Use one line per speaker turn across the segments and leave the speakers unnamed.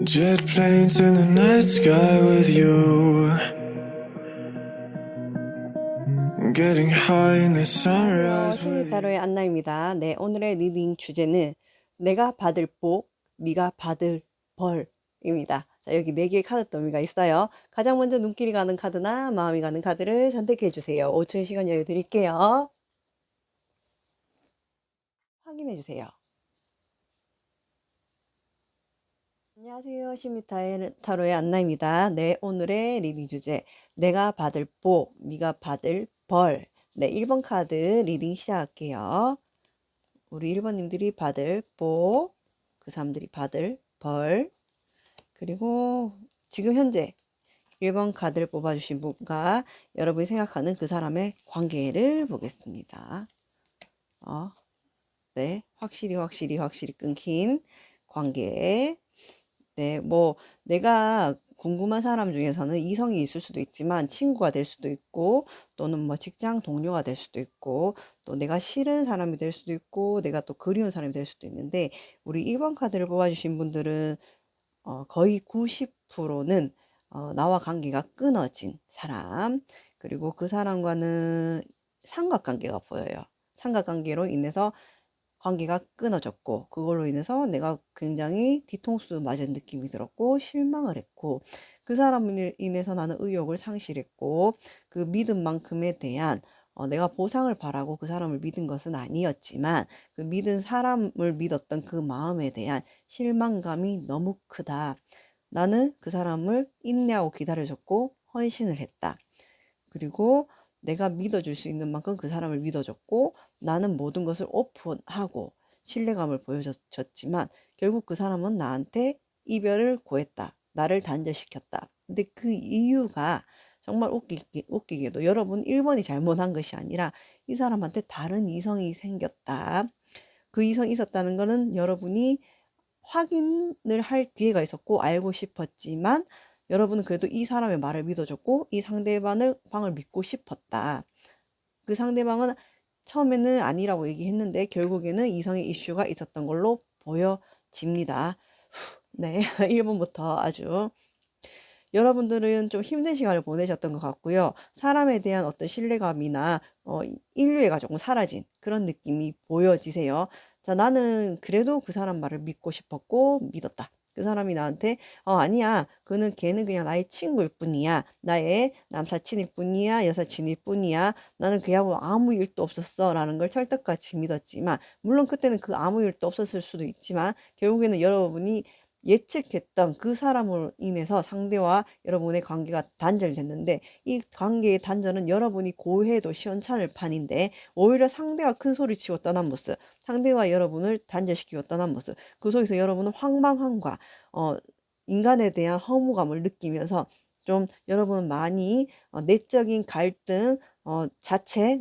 Jet planes in the night sky with you, getting high in the sunrise
심리
with you.
타로의 안나입니다. 네, 오늘의 리딩 주제는 내가 받을 복, 네가 받을 벌입니다. 자, 여기 4개의 카드 더미가 있어요. 가장 먼저 눈길이 가는 카드나 마음이 가는 카드를 선택해 주세요. 5초의 시간 여유 드릴게요. 확인해 주세요. 안녕하세요. 심리 타로의 안나입니다. 네, 오늘의 리딩 주제 내가 받을 복, 네가 받을 벌. 네, 1번 카드 리딩 시작할게요. 우리 1번님들이 받을 복, 그 사람들이 받을 벌, 그리고 지금 현재 1번 카드를 뽑아주신 분과 여러분이 생각하는 그 사람의 관계를 보겠습니다. 네, 확실히 끊긴 관계. 네, 뭐 내가 궁금한 사람 중에서는 이성이 있을 수도 있지만 친구가 될 수도 있고 또는 뭐 직장 동료가 될 수도 있고 또 내가 싫은 사람이 될 수도 있고 내가 또 그리운 사람이 될 수도 있는데 우리 1번 카드를 뽑아주신 분들은 거의 90%는 나와 관계가 끊어진 사람 그리고 그 사람과는 삼각관계가 보여요. 삼각관계로 인해서 관계가 끊어졌고 그걸로 인해서 내가 굉장히 뒤통수 맞은 느낌이 들었고 실망을 했고 그 사람으로 인해서 나는 의욕을 상실했고 그 믿은 만큼에 대한 내가 보상을 바라고 그 사람을 믿은 것은 아니었지만 그 믿은 사람을 믿었던 그 마음에 대한 실망감이 너무 크다. 나는 그 사람을 인내하고 기다려줬고 헌신을 했다. 그리고 내가 믿어줄 수 있는 만큼 그 사람을 믿어줬고 나는 모든 것을 오픈하고 신뢰감을 보여줬지만 결국 그 사람은 나한테 이별을 고했다. 나를 단절시켰다. 근데 그 이유가 정말 웃기게도 여러분 1번이 잘못한 것이 아니라 이 사람한테 다른 이성이 생겼다. 그 이성이 있었다는 거는 여러분이 확인을 할 기회가 있었고 알고 싶었지만 여러분은 그래도 이 사람의 말을 믿어줬고 이 상대방을 믿고 싶었다. 그 상대방은 처음에는 아니라고 얘기했는데 결국에는 이성의 이슈가 있었던 걸로 보여집니다. 네, 1번부터 아주 여러분들은 좀 힘든 시간을 보내셨던 것 같고요. 사람에 대한 어떤 신뢰감이나 인류애가 조금 사라진 그런 느낌이 보여지세요. 자, 나는 그래도 그 사람 말을 믿고 싶었고 믿었다. 그 사람이 나한테 아니야. 걔는 그냥 나의 친구일 뿐이야. 나의 남사친일 뿐이야. 여사친일 뿐이야. 나는 그하고 아무 일도 없었어. 라는 걸 철떡같이 믿었지만 물론 그때는 그 아무 일도 없었을 수도 있지만 결국에는 여러분이 예측했던 그 사람으로 인해서 상대와 여러분의 관계가 단절됐는데 이 관계의 단절은 여러분이 고해도 시원찮을 판인데 오히려 상대가 큰 소리 치고 떠난 모습, 상대와 여러분을 단절시키고 떠난 모습, 그 속에서 여러분은 황망함과 인간에 대한 허무감을 느끼면서 좀 여러분은 많이 내적인 갈등,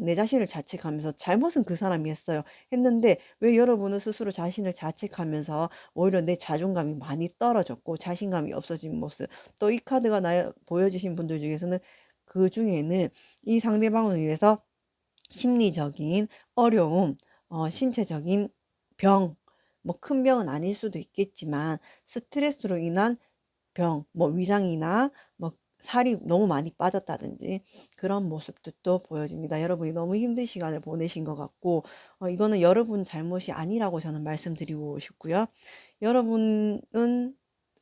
내 자신을 자책하면서 잘못은 그 사람이 했어요. 했는데 왜 여러분은 스스로 자신을 자책하면서 오히려 내 자존감이 많이 떨어졌고 자신감이 없어진 모습. 또 이 카드가 보여주신 분들 중에서는 그 중에는 이 상대방을 위해서 심리적인 어려움, 신체적인 병, 뭐 큰 병은 아닐 수도 있겠지만 스트레스로 인한 병, 뭐 위장이나 뭐 살이 너무 많이 빠졌다든지 그런 모습도 보여집니다. 여러분이 너무 힘든 시간을 보내신 것 같고 이거는 여러분 잘못이 아니라고 저는 말씀드리고 싶고요. 여러분은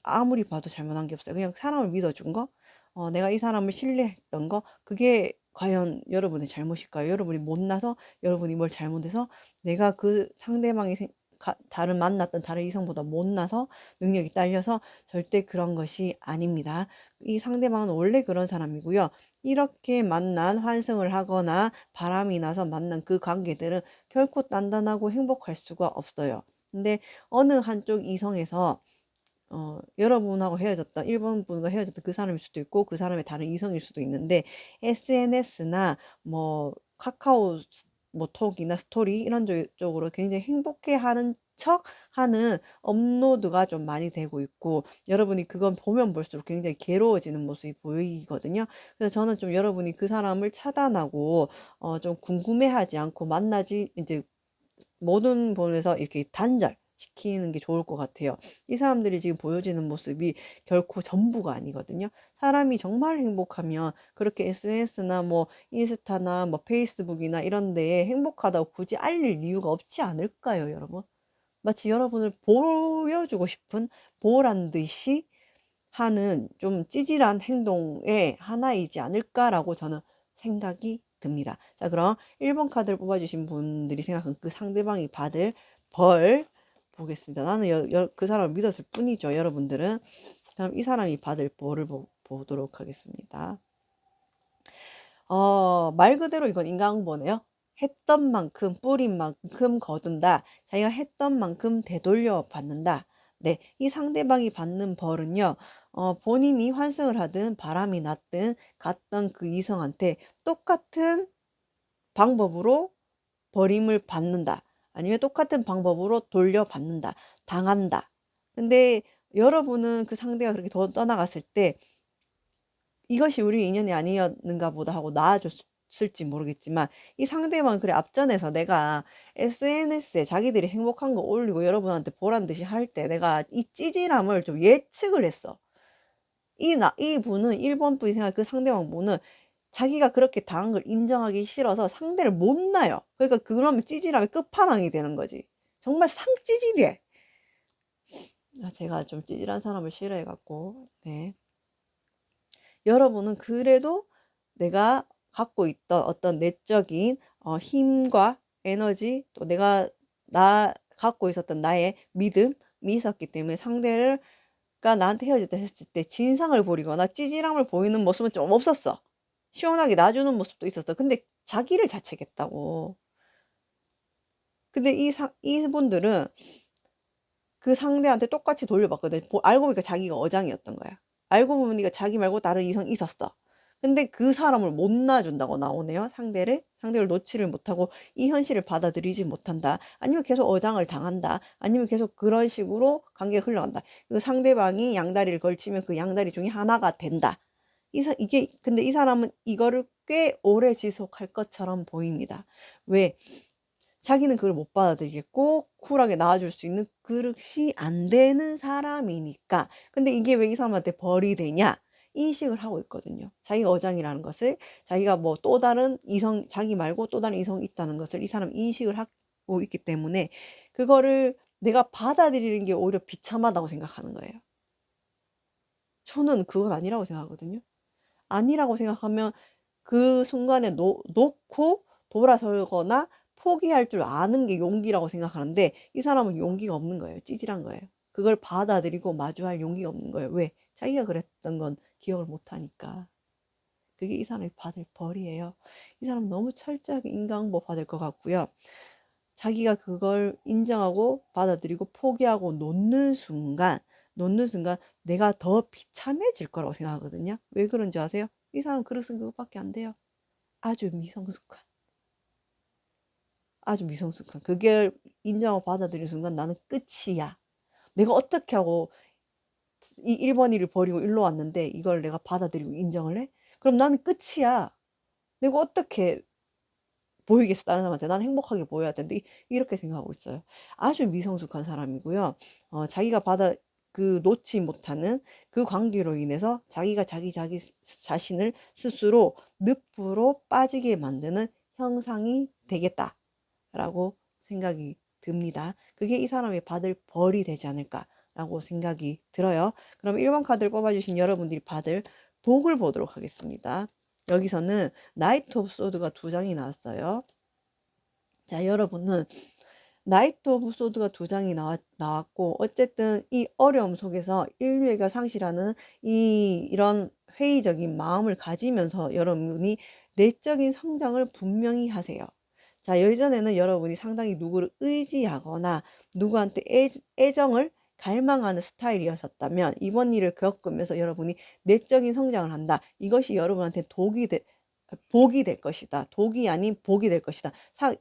아무리 봐도 잘못한 게 없어요. 그냥 사람을 믿어준 거, 내가 이 사람을 신뢰했던 거, 그게 과연 여러분의 잘못일까요? 여러분이 못나서, 여러분이 뭘 잘못해서 내가 그 상대방이 만났던 다른 이성보다 못나서 능력이 딸려서 절대 그런 것이 아닙니다. 이 상대방은 원래 그런 사람이고요. 이렇게 만난 환승을 하거나 바람이 나서 만난 그 관계들은 결코 단단하고 행복할 수가 없어요. 근데 어느 한쪽 이성에서 여러분하고 헤어졌던 1번 분과 헤어졌던 그 사람일 수도 있고 그 사람의 다른 이성일 수도 있는데 SNS나 뭐 카카오 뭐 톡이나 스토리 이런 쪽으로 굉장히 행복해하는 척 하는 업로드가 좀 많이 되고 있고 여러분이 그건 보면 볼수록 굉장히 괴로워지는 모습이 보이거든요. 그래서 저는 좀 여러분이 그 사람을 차단하고 좀 궁금해하지 않고 만나지 이제 모든 부분에서 이렇게 단절 시키는 게 좋을 것 같아요. 이 사람들이 지금 보여지는 모습이 결코 전부가 아니거든요. 사람이 정말 행복하면 그렇게 SNS나 뭐 인스타나 뭐 페이스북이나 이런 데에 행복하다고 굳이 알릴 이유가 없지 않을까요, 여러분? 마치 여러분을 보여주고 싶은 보란 듯이 하는 좀 찌질한 행동의 하나이지 않을까라고 저는 생각이 듭니다. 자, 그럼 1번 카드를 뽑아주신 분들이 생각한 그 상대방이 받을 벌 보겠습니다. 나는 그 사람을 믿었을 뿐이죠, 여러분들은. 그럼 이 사람이 받을 벌을 보도록 하겠습니다. 말 그대로 이건 인간응보네요. 했던 만큼 뿌린 만큼 거둔다. 자기가 했던 만큼 되돌려 받는다. 네, 이 상대방이 받는 벌은요. 본인이 환승을 하든 바람이 났든 갔던 그 이성한테 똑같은 방법으로 버림을 받는다. 아니면 똑같은 방법으로 돌려받는다. 당한다. 근데 여러분은 그 상대가 그렇게 떠나갔을 때 이것이 우리 인연이 아니었는가 보다 하고 나아졌을지 모르겠지만 이 상대방은 그래 앞전에서 내가 SNS에 자기들이 행복한 거 올리고 여러분한테 보란 듯이 할 때 내가 이 찌질함을 좀 예측을 했어. 이 분은 1번 분이 생각 그 상대방 분은 자기가 그렇게 당한 걸 인정하기 싫어서 상대를 못 놔요. 그러니까 그러면 찌질함의 끝판왕이 되는 거지. 정말 상찌질이해. 제가 좀 찌질한 사람을 싫어해갖고 네. 여러분은 그래도 내가 갖고 있던 어떤 내적인 힘과 에너지 또 나 갖고 있었던 나의 믿음이 있었기 때문에 상대가 나한테 헤어졌다 했을 때 진상을 부리거나 찌질함을 보이는 모습은 좀 없었어. 시원하게 놔주는 모습도 있었어. 근데 자기를 자책했다고. 근데 이분들은 그 상대한테 똑같이 돌려봤거든. 알고 보니까 자기가 어장이었던 거야. 알고 보니까 자기 말고 다른 이성이 있었어. 근데 그 사람을 못 놔준다고 나오네요. 상대를 놓지를 못하고 이 현실을 받아들이지 못한다. 아니면 계속 어장을 당한다. 아니면 계속 그런 식으로 관계가 흘러간다. 그 상대방이 양다리를 걸치면 그 양다리 중에 하나가 된다. 근데 이 사람은 이거를 꽤 오래 지속할 것처럼 보입니다. 왜? 자기는 그걸 못 받아들이겠고 쿨하게 나와줄 수 있는 그릇이 안 되는 사람이니까. 근데 이게 왜 이 사람한테 벌이 되냐? 인식을 하고 있거든요. 자기가 어장이라는 것을, 자기가 뭐 또 다른 이성, 자기 말고 또 다른 이성이 있다는 것을 이 사람 인식을 하고 있기 때문에 그거를 내가 받아들이는 게 오히려 비참하다고 생각하는 거예요. 저는 그건 아니라고 생각하거든요. 아니라고 생각하면 그 순간에 놓고 돌아서거나 포기할 줄 아는 게 용기라고 생각하는데 이 사람은 용기가 없는 거예요. 찌질한 거예요. 그걸 받아들이고 마주할 용기가 없는 거예요. 왜? 자기가 그랬던 건 기억을 못 하니까. 그게 이 사람이 받을 벌이에요. 이 사람 너무 철저하게 인간응보 받을 것 같고요. 자기가 그걸 인정하고 받아들이고 포기하고 놓는 순간 내가 더 비참해질 거라고 생각하거든요. 왜 그런지 아세요? 이 사람 그릇은 그것밖에 안 돼요. 아주 미성숙한. 아주 미성숙한. 그걸 인정하고 받아들이는 순간 나는 끝이야. 내가 어떻게 하고 이 1번 일을 버리고 일로 왔는데 이걸 내가 받아들이고 인정을 해? 그럼 나는 끝이야. 내가 어떻게 보이겠어, 다른 사람한테. 난 행복하게 보여야 되는데 이렇게 생각하고 있어요. 아주 미성숙한 사람이고요. 자기가 놓지 못하는 그 관계로 인해서 자기가 자기 자신을 스스로 늪으로 빠지게 만드는 형상이 되겠다라고 생각이 듭니다. 그게 이 사람이 받을 벌이 되지 않을까라고 생각이 들어요. 그럼 1번 카드를 뽑아주신 여러분들이 받을 복을 보도록 하겠습니다. 여기서는 나이트 오브 소드가 2장이 나왔어요. 자, 여러분은 나이트 오브 소드가 2장이 나왔고 어쨌든 이 어려움 속에서 인류애가 상실하는 이런 회의적인 마음을 가지면서 여러분이 내적인 성장을 분명히 하세요. 자, 예전에는 여러분이 상당히 누구를 의지하거나 누구한테 애정을 갈망하는 스타일이었었다면 이번 일을 겪으면서 여러분이 내적인 성장을 한다. 이것이 여러분한테 복이 될 것이다. 독이 아닌 복이 될 것이다.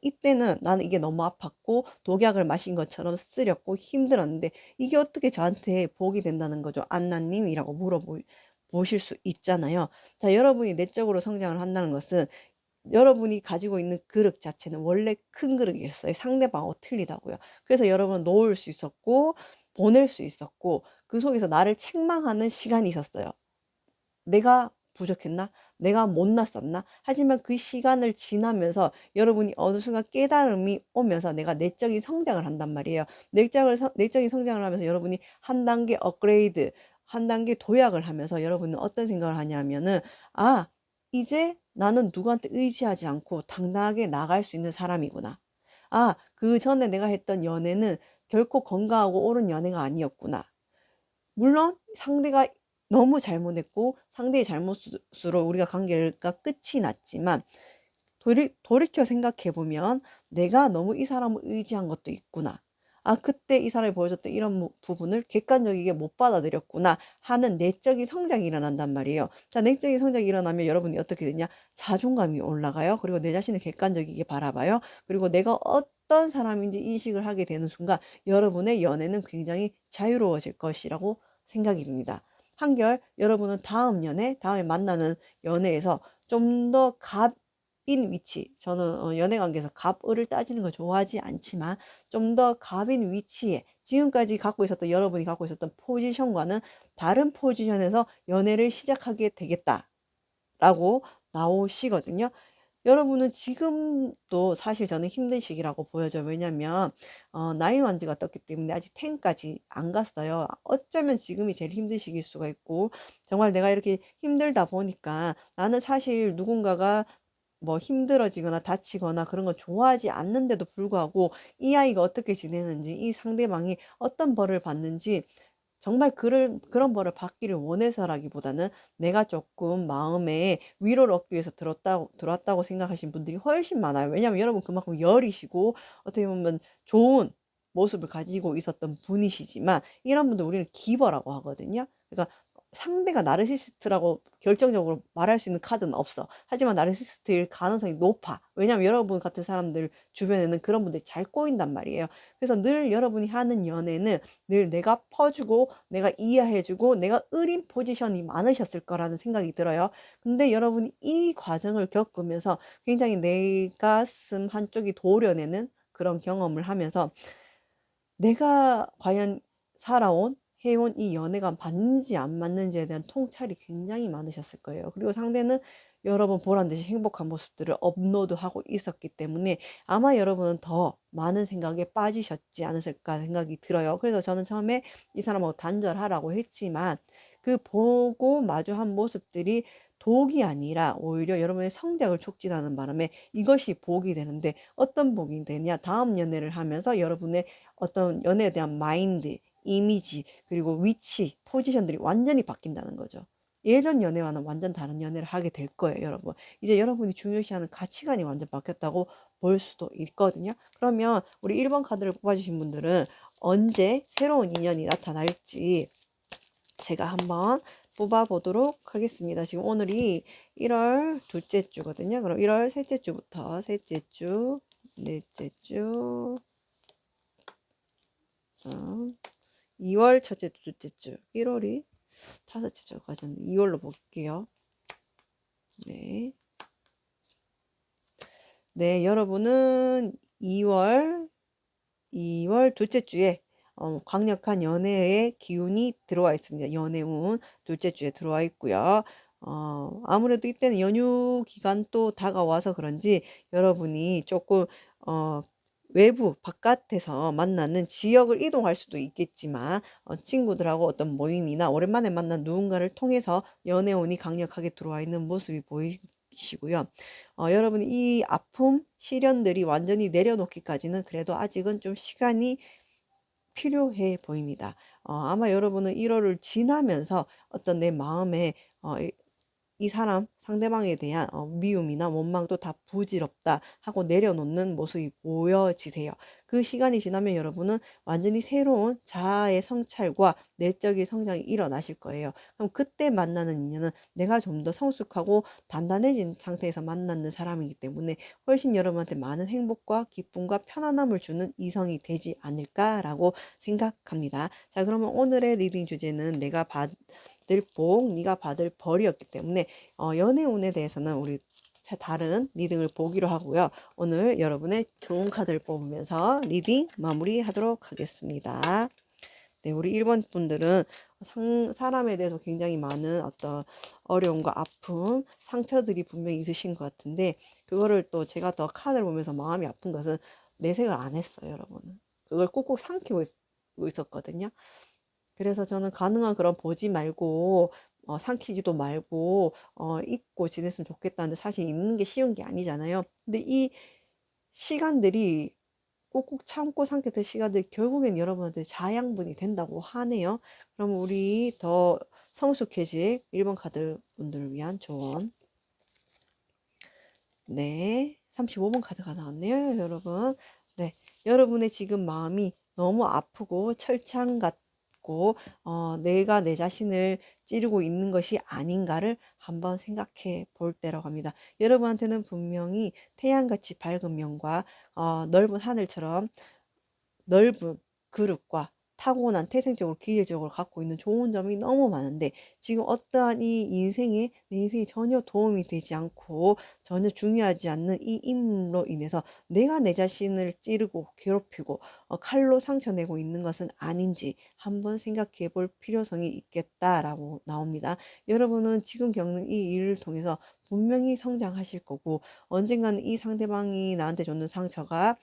이때는 나는 이게 너무 아팠고 독약을 마신 것처럼 쓰렸고 힘들었는데 이게 어떻게 저한테 복이 된다는 거죠? 안나님이라고 물어보실 수 있잖아요. 자, 여러분이 내적으로 성장을 한다는 것은 여러분이 가지고 있는 그릇 자체는 원래 큰 그릇이었어요. 상대방하고 틀리다고요. 그래서 여러분은 놓을 수 있었고 보낼 수 있었고 그 속에서 나를 책망하는 시간이 있었어요. 내가 부족했나? 내가 못났었나? 하지만 그 시간을 지나면서 여러분이 어느 순간 깨달음이 오면서 내가 내적인 성장을 한단 말이에요. 내적인 성장을 하면서 여러분이 한 단계 업그레이드, 한 단계 도약을 하면서 여러분은 어떤 생각을 하냐면은, 아, 이제 나는 누구한테 의지하지 않고 당당하게 나갈 수 있는 사람이구나. 아, 그 전에 내가 했던 연애는 결코 건강하고 옳은 연애가 아니었구나. 물론 상대가 너무 잘못했고 상대의 잘못으로 우리가 관계가 끝이 났지만 돌이켜 생각해 보면 내가 너무 이 사람을 의지한 것도 있구나. 아, 그때 이 사람이 보여줬던 이런 부분을 객관적이게 못 받아들였구나 하는 내적인 성장이 일어난단 말이에요. 자, 내적인 성장이 일어나면 여러분이 어떻게 되냐? 자존감이 올라가요. 그리고 내 자신을 객관적이게 바라봐요. 그리고 내가 어떤 사람인지 인식을 하게 되는 순간 여러분의 연애는 굉장히 자유로워질 것이라고 생각이 듭니다. 한결 여러분은 다음 연애, 다음에 만나는 연애에서 좀 더 갑인 위치, 저는 연애 관계에서 갑을을 따지는 걸 좋아하지 않지만 좀 더 갑인 위치에 지금까지 갖고 있었던 여러분이 갖고 있었던 포지션과는 다른 포지션에서 연애를 시작하게 되겠다라고 나오시거든요. 여러분은 지금도 사실 저는 힘든 시기라고 보여져요. 왜냐면 나인 완즈가 떴기 때문에 아직 10까지 안 갔어요. 어쩌면 지금이 제일 힘든 시기일 수가 있고 정말 내가 이렇게 힘들다 보니까 나는 사실 누군가가 뭐 힘들어지거나 다치거나 그런 걸 좋아하지 않는데도 불구하고 이 아이가 어떻게 지내는지 이 상대방이 어떤 벌을 받는지 정말 그런 벌을 받기를 원해서라기보다는 내가 조금 마음에 위로를 얻기 위해서 들어왔다고 생각하시는 분들이 훨씬 많아요. 왜냐하면 여러분 그만큼 열이시고 어떻게 보면 좋은 모습을 가지고 있었던 분이시지만 이런 분들 우리는 기버라고 하거든요. 그러니까 상대가 나르시시스트라고 결정적으로 말할 수 있는 카드는 없어. 하지만 나르시시스트일 가능성이 높아. 왜냐하면 여러분 같은 사람들 주변에는 그런 분들이 잘 꼬인단 말이에요. 그래서 늘 여러분이 하는 연애는 늘 내가 퍼주고 내가 이해해주고 내가 의린 포지션이 많으셨을 거라는 생각이 들어요. 근데 여러분이 이 과정을 겪으면서 굉장히 내 가슴 한쪽이 도려내는 그런 경험을 하면서 내가 과연 살아온 해온 이 연애가 맞는지 안 맞는지에 대한 통찰이 굉장히 많으셨을 거예요. 그리고 상대는 여러분 보란 듯이 행복한 모습들을 업로드하고 있었기 때문에 아마 여러분은 더 많은 생각에 빠지셨지 않으실까 생각이 들어요. 그래서 저는 처음에 이 사람하고 단절하라고 했지만 그 보고 마주한 모습들이 독이 아니라 오히려 여러분의 성장을 촉진하는 바람에 이것이 복이 되는데 어떤 복이 되냐? 다음 연애를 하면서 여러분의 어떤 연애에 대한 마인드, 이미지, 그리고 위치, 포지션들이 완전히 바뀐다는 거죠. 예전 연애와는 완전 다른 연애를 하게 될 거예요, 여러분. 이제 여러분이 중요시하는 가치관이 완전 바뀌었다고 볼 수도 있거든요. 그러면 우리 1번 카드를 뽑아주신 분들은 언제 새로운 인연이 나타날지 제가 한번 뽑아보도록 하겠습니다. 지금 오늘이 1월 둘째 주거든요. 그럼 1월 셋째 주부터 셋째 주, 넷째 주, 2월 첫째 주, 둘째 주, 1월이 다섯째 주까지는 2월로 볼게요. 네. 네, 여러분은 2월 둘째 주에 강력한 연애의 기운이 들어와 있습니다. 연애운 둘째 주에 들어와 있고요. 아무래도 이때는 연휴 기간 또 다가와서 그런지 여러분이 조금 외부 바깥에서 만나는 지역을 이동할 수도 있겠지만 친구들하고 어떤 모임이나 오랜만에 만난 누군가를 통해서 연애운이 강력하게 들어와 있는 모습이 보이시고요. 여러분이 이 아픔, 시련들이 완전히 내려놓기까지는 그래도 아직은 좀 시간이 필요해 보입니다. 아마 여러분은 1월을 지나면서 어떤 내 마음에 이 사람 상대방에 대한 미움이나 원망도 다 부질없다 하고 내려놓는 모습이 보여지세요. 그 시간이 지나면 여러분은 완전히 새로운 자아의 성찰과 내적인 성장이 일어나실 거예요. 그럼 그때 만나는 인연은 내가 좀 더 성숙하고 단단해진 상태에서 만나는 사람이기 때문에 훨씬 여러분한테 많은 행복과 기쁨과 편안함을 주는 이성이 되지 않을까라고 생각합니다. 자, 그러면 오늘의 리딩 주제는 내가 받을 복, 네가 받을 벌이었기 때문에 연애운에 대해서는 우리 다른 리딩을 보기로 하고요. 오늘 여러분의 좋은 카드를 뽑으면서 리딩 마무리하도록 하겠습니다. 네, 우리 1번 분들은 사람에 대해서 굉장히 많은 어떤 어려움과 아픔, 상처들이 분명히 있으신 것 같은데, 그거를 또 제가 더 카드를 보면서 마음이 아픈 것은 내색을 안 했어요, 여러분은. 그걸 꾹꾹 삼키고 있었거든요. 그래서 저는 가능한 그런 보지 말고, 삼키지도 말고, 잊고 지냈으면 좋겠다는데 사실 잊는 게 쉬운 게 아니잖아요. 근데 이 시간들이 꾹꾹 참고 삼켰던 시간들이 결국엔 여러분한테 자양분이 된다고 하네요. 그럼 우리 더 성숙해질 1번 카드 분들을 위한 조언. 네, 35번 카드가 나왔네요, 여러분. 네, 여러분의 지금 마음이 너무 아프고 철창 같고 내가 내 자신을 찌르고 있는 것이 아닌가를 한번 생각해 볼 때라고 합니다. 여러분한테는 분명히 태양같이 밝은 면과 넓은 하늘처럼 넓은 그릇과 타고난 태생적으로 기질적으로 갖고 있는 좋은 점이 너무 많은데 지금 어떠한 이 인생에 내 인생에 전혀 도움이 되지 않고 전혀 중요하지 않는 이 임무로 인해서 내가 내 자신을 찌르고 괴롭히고 칼로 상처내고 있는 것은 아닌지 한번 생각해 볼 필요성이 있겠다라고 나옵니다. 여러분은 지금 겪는 이 일을 통해서 분명히 성장하실 거고 언젠가는 이 상대방이 나한테 줬는 상처가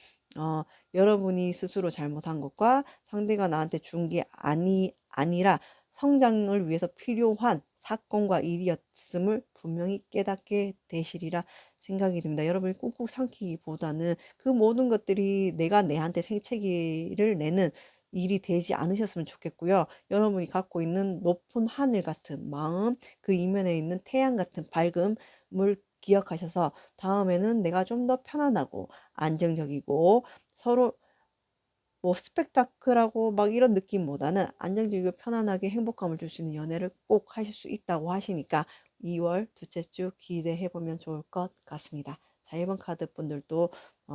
여러분이 스스로 잘못한 것과 상대가 나한테 준 게 아니라 성장을 위해서 필요한 사건과 일이었음을 분명히 깨닫게 되시리라 생각이 듭니다. 여러분이 꾹꾹 삼키기보다는 그 모든 것들이 내가 내한테 생채기를 내는 일이 되지 않으셨으면 좋겠고요. 여러분이 갖고 있는 높은 하늘 같은 마음, 그 이면에 있는 태양 같은 밝음을 기억하셔서 다음에는 내가 좀 더 편안하고 안정적이고 서로 뭐 스펙타클하고 막 이런 느낌보다는 안정적이고 편안하게 행복감을 줄 수 있는 연애를 꼭 하실 수 있다고 하시니까 2월 둘째 주 기대해 보면 좋을 것 같습니다. 자, 1번 카드 분들도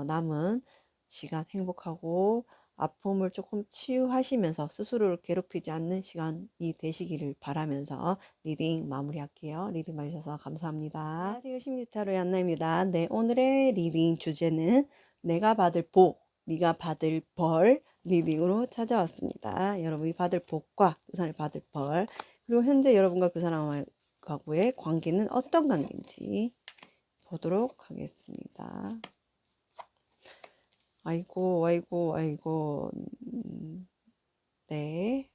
남은 시간 행복하고 아픔을 조금 치유하시면서 스스로를 괴롭히지 않는 시간이 되시기를 바라면서 리딩 마무리할게요. 리딩 봐주셔서 감사합니다. 안녕하세요. 심리타로의 안나입니다. 네, 오늘의 리딩 주제는 내가 받을 복, 네가 받을 벌 리딩으로 찾아왔습니다. 여러분이 받을 복과 그 사람이 받을 벌 그리고 현재 여러분과 그 사람하고의 관계는 어떤 관계인지 보도록 하겠습니다. 아이고 아이고 아이고 네.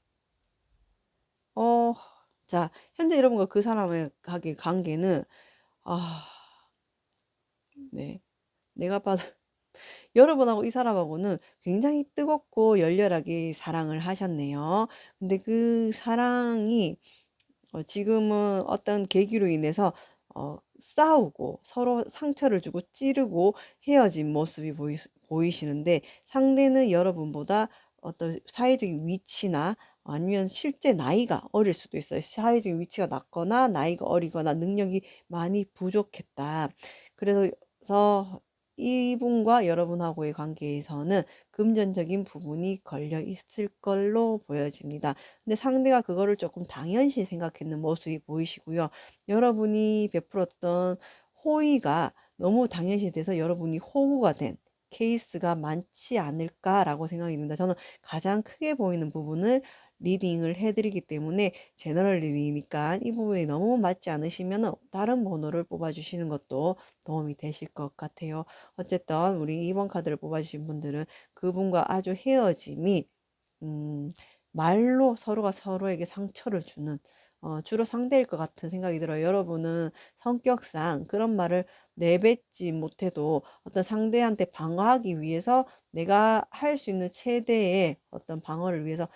자, 현재 여러분과 그 사람의 관계는 네. 내가 받을 여러분하고 이 사람하고는 굉장히 뜨겁고 열렬하게 사랑을 하셨네요. 근데 그 사랑이 지금은 어떤 계기로 인해서 싸우고 서로 상처를 주고 찌르고 헤어진 모습이 보이시는데 상대는 여러분보다 어떤 사회적인 위치나 아니면 실제 나이가 어릴 수도 있어요. 사회적인 위치가 낮거나 나이가 어리거나 능력이 많이 부족했다. 그래서 이분과 여러분하고의 관계에서는 금전적인 부분이 걸려 있을 걸로 보여집니다. 근데 상대가 그거를 조금 당연시 생각했는 모습이 보이시고요. 여러분이 베풀었던 호의가 너무 당연시 돼서 여러분이 호구가 된 케이스가 많지 않을까라고 생각이 듭니다. 저는 가장 크게 보이는 부분을 리딩을 해드리기 때문에 제너럴 리딩이니까 이 부분이 너무 맞지 않으시면 다른 번호를 뽑아주시는 것도 도움이 되실 것 같아요. 어쨌든 우리 2번 카드를 뽑아주신 분들은 그분과 아주 헤어짐이 말로 서로가 서로에게 상처를 주는 주로 상대일 것 같은 생각이 들어요. 여러분은 성격상 그런 말을 내뱉지 못해도 어떤 상대한테 방어하기 위해서 내가 할 수 있는 최대의 어떤 방어를 위해서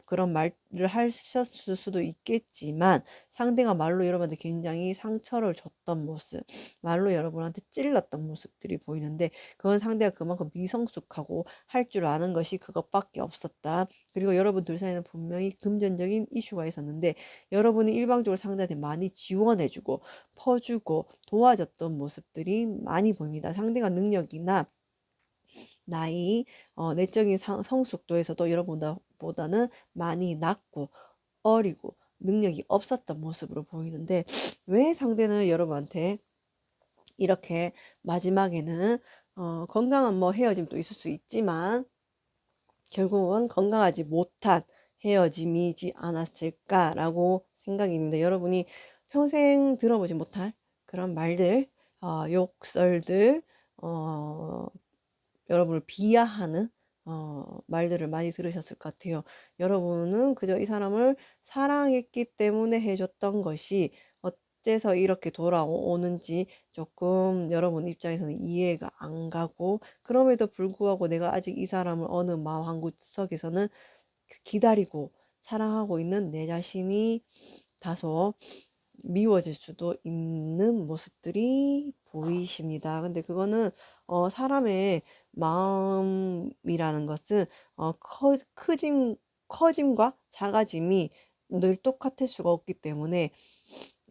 그런 말을 하셨을 수도 있겠지만 상대가 말로 여러분한테 굉장히 상처를 줬던 모습, 말로 여러분한테 찔렀던 모습들이 보이는데 그건 상대가 그만큼 미성숙하고 할 줄 아는 것이 그것밖에 없었다. 그리고 여러분 둘 사이에는 분명히 금전적인 이슈가 있었는데 여러분이 일방적으로 상대한테 많이 지원해주고 퍼주고 도와줬던 모습들이 많이 보입니다. 상대가 능력이나 나이, 내적인 성숙도에서도 여러분보다는 많이 낮고 어리고 능력이 없었던 모습으로 보이는데 왜 상대는 여러분한테 이렇게 마지막에는 건강한 뭐 헤어짐도 있을 수 있지만 결국은 건강하지 못한 헤어짐이지 않았을까라고 생각이 있는데 여러분이 평생 들어보지 못할 그런 말들, 욕설들, 어, 여러분을 비하하는 말들을 많이 들으셨을 것 같아요. 여러분은 그저 이 사람을 사랑했기 때문에 해줬던 것이 어째서 이렇게 돌아오는지 조금 여러분 입장에서는 이해가 안 가고 그럼에도 불구하고 내가 아직 이 사람을 어느 마음 한구석에서는 기다리고 사랑하고 있는 내 자신이 다소 미워질 수도 있는 모습들이 보이십니다. 근데 그거는 사람의 마음이라는 것은 커짐과 작아짐이 늘 똑같을 수가 없기 때문에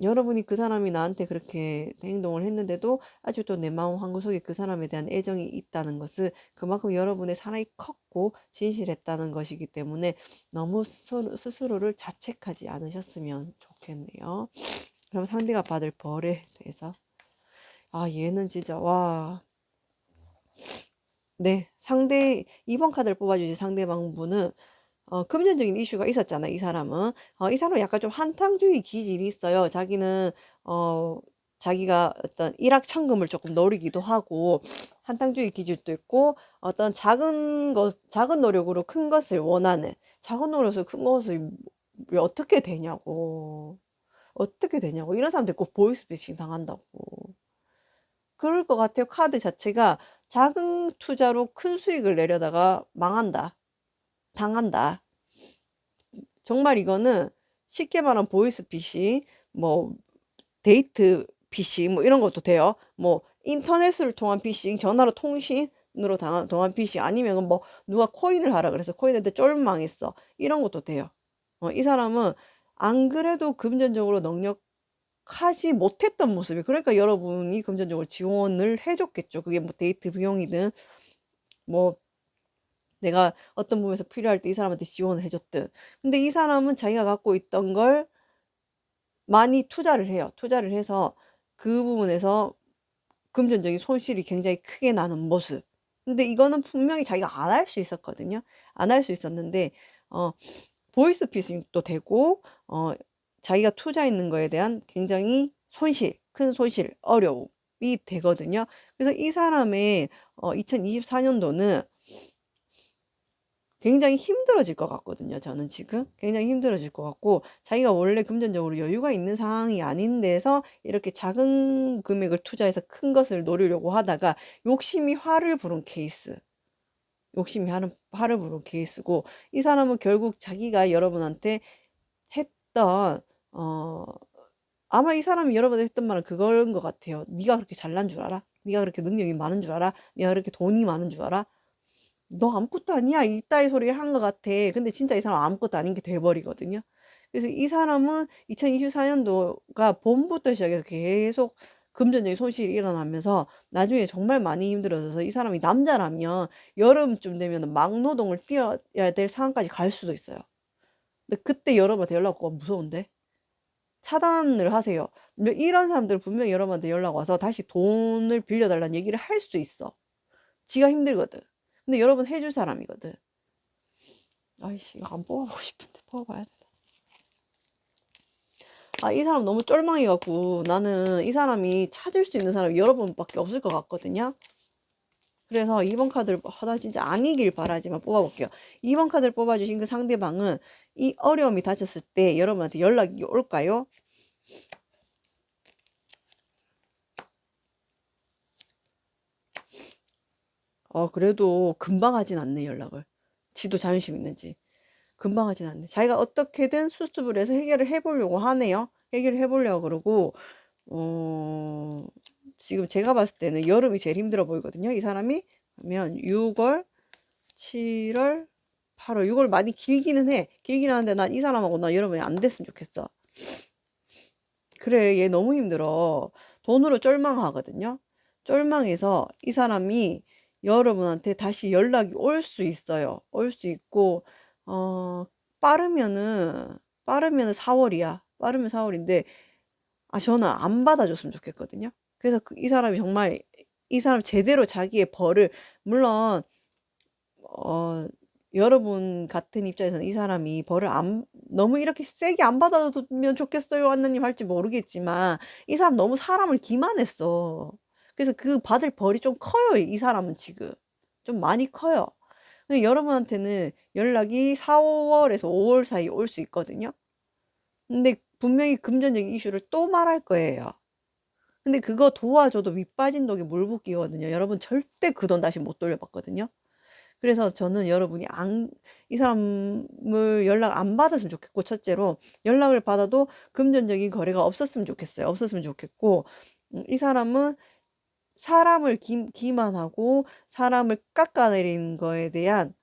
여러분이 그 사람이 나한테 그렇게 행동을 했는데도 아직도 내 마음 한구석에 그 사람에 대한 애정이 있다는 것은 그만큼 여러분의 사랑이 컸고 진실했다는 것이기 때문에 너무 스스로를 자책하지 않으셨으면 좋겠네요. 그럼 상대가 받을 벌에 대해서 얘는 진짜 와. 네, 이번 카드를 뽑아주신 상대방분은 금전적인 이슈가 있었잖아, 이 사람은. 이 사람은 약간 좀 한탕주의 기질이 있어요. 자기가 어떤 일확천금을 조금 노리기도 하고, 한탕주의 기질도 있고, 어떤 작은 노력으로 큰 것을 원하는, 작은 노력으로 큰 것을 왜 어떻게 되냐고. 어떻게 되냐고. 이런 사람들 꼭 보이스피싱 당한다고. 그럴 것 같아요. 카드 자체가 작은 투자로 큰 수익을 내려다가 망한다. 당한다. 정말 이거는 쉽게 말하면 보이스피싱, 뭐 데이트 피싱 뭐 이런 것도 돼요. 뭐 인터넷을 통한 피싱, 전화로 통신으로 통한 피싱 아니면 뭐 누가 코인을 하라 그래서 코인한테 쫄망했어. 이런 것도 돼요. 이 사람은 안 그래도 금전적으로 넉넉하지 못했던 모습이 그러니까 여러분이 금전적으로 지원을 해줬겠죠. 그게 뭐 데이트 비용이든 뭐 내가 어떤 부분에서 필요할 때 이 사람한테 지원을 해줬든. 근데 이 사람은 자기가 갖고 있던 걸 많이 투자를 해요. 투자를 해서 그 부분에서 금전적인 손실이 굉장히 크게 나는 모습. 근데 이거는 분명히 자기가 안 할 수 있었거든요. 안 할 수 있었는데 보이스피싱도 되고 자기가 투자했는 거에 대한 굉장히 큰 손실, 어려움이 되거든요. 그래서 이 사람의 2024년도는 굉장히 힘들어질 것 같거든요. 저는 지금 굉장히 힘들어질 것 같고 자기가 원래 금전적으로 여유가 있는 상황이 아닌 데서 이렇게 작은 금액을 투자해서 큰 것을 노리려고 하다가 욕심이 화를 부른 케이스. 화를 부른 케이스고 이 사람은 결국 자기가 여러분한테 했던 아마 이 사람이 여러분한테 했던 말은 그건 것 같아요. 네가 그렇게 잘난 줄 알아? 네가 그렇게 능력이 많은 줄 알아? 네가 그렇게 돈이 많은 줄 알아? 너 아무것도 아니야. 이따위 소리 한 것 같아. 근데 진짜 이 사람 아무것도 아닌 게 돼버리거든요. 그래서 이 사람은 2024년도가 봄부터 시작해서 계속 금전적인 손실이 일어나면서 나중에 정말 많이 힘들어져서 이 사람이 남자라면 여름쯤 되면 막노동을 뛰어야 될 상황까지 갈 수도 있어요. 근데 그때 여러분한테 연락 오고 무서운데? 차단을 하세요. 이런 사람들은 분명히 여러분한테 연락 와서 다시 돈을 빌려달라는 얘기를 할 수 있어. 지가 힘들거든. 근데 여러분 해줄 사람이거든. 아이씨, 이거 안 뽑아보고 싶은데 뽑아봐야 돼. 이 사람 너무 쫄망해갖고 나는 이 사람이 찾을 수 있는 사람이 여러분밖에 없을 것 같거든요. 그래서 2번 카드를 하다 진짜 아니길 바라지만 뽑아볼게요. 2번 카드를 뽑아주신 그 상대방은 이 어려움이 닥쳤을 때 여러분한테 연락이 올까요? 그래도 금방 하진 않네, 연락을. 지도 자존심 있는지. 금방 하진 않네. 자기가 어떻게든 수습을 해서 해결을 해보려고 하네요. 해결을 해보려고 그러고, 지금 제가 봤을 때는 여름이 제일 힘들어 보이거든요. 이 사람이. 그러면 6월, 7월, 8월, 6월 많이 길기는 해. 길긴 하는데 난 이 사람하고 나 여름에 안 됐으면 좋겠어. 그래, 얘 너무 힘들어. 돈으로 쫄망하거든요. 쫄망해서 이 사람이 여러분한테 다시 연락이 올 수 있어요. 올 수 있고, 빠르면은 4월이야. 빠르면 4월인데, 저는 안 받아줬으면 좋겠거든요. 그래서 이 사람이 정말 이 사람 제대로 자기의 벌을 물론 어 여러분 같은 입장에서는 이 사람이 벌을 안 너무 이렇게 세게 안 받아두면 좋겠어요 하느님 할지 모르겠지만 이 사람 너무 사람을 기만했어. 그래서 그 받을 벌이 좀 커요. 이 사람은 지금 좀 많이 커요. 근데 여러분한테는 연락이 4월에서 5월 사이 올 수 있거든요. 근데 분명히 금전적인 이슈를 또 말할 거예요. 근데 그거 도와줘도 밑빠진 독에 물 붓기거든요. 여러분 절대 그 돈 다시 못 돌려받거든요. 그래서 저는 여러분이 이 사람을 연락 안 받았으면 좋겠고, 첫째로 연락을 받아도 금전적인 거래가 없었으면 좋겠어요. 없었으면 좋겠고, 이 사람은 사람을 기만하고 사람을 깎아내리는 거에 대한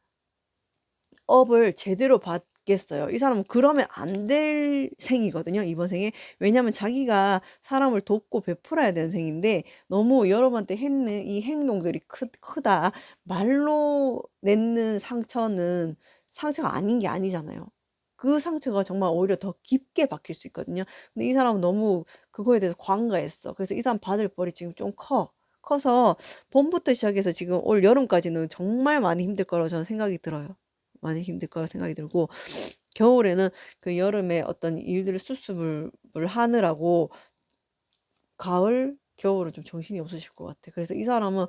업을 제대로 받겠어요. 이 사람은 그러면 안 될 생이거든요. 이번 생에. 왜냐면 자기가 사람을 돕고 베풀어야 되는 생인데 너무 여러분한테 했는 이 행동들이 크다. 말로 냈는 상처는 상처가 아닌 게 아니잖아요. 그 상처가 정말 오히려 더 깊게 박힐 수 있거든요. 근데 이 사람은 너무 그거에 대해서 관가했어. 그래서 이 사람 받을 벌이 지금 좀 커. 커서 봄부터 시작해서 지금 올 여름까지는 정말 많이 힘들 거라고 저는 생각이 들어요. 많이 힘들 거라 생각이 들고 겨울에는 그 여름에 어떤 일들을 수습을 하느라고 가을, 겨울은 좀 정신이 없으실 것 같아. 그래서 이 사람은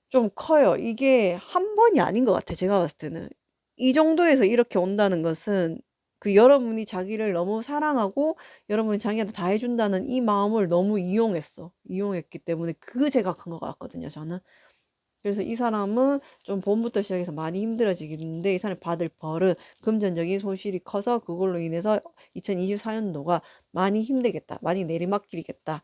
좀 커요. 이게 한 번이 아닌 것 같아. 제가 봤을 때는. 이 정도에서 이렇게 온다는 것은 그 여러분이 자기를 너무 사랑하고 여러분이 자기한테 다 해준다는 이 마음을 너무 이용했어. 이용했기 때문에 그 죄가 큰 것 같거든요. 저는. 그래서 이 사람은 좀 봄부터 시작해서 많이 힘들어지겠는데 이 사람이 받을 벌은 금전적인 손실이 커서 그걸로 인해서 2024년도가 많이 힘들겠다. 많이 내리막길이겠다.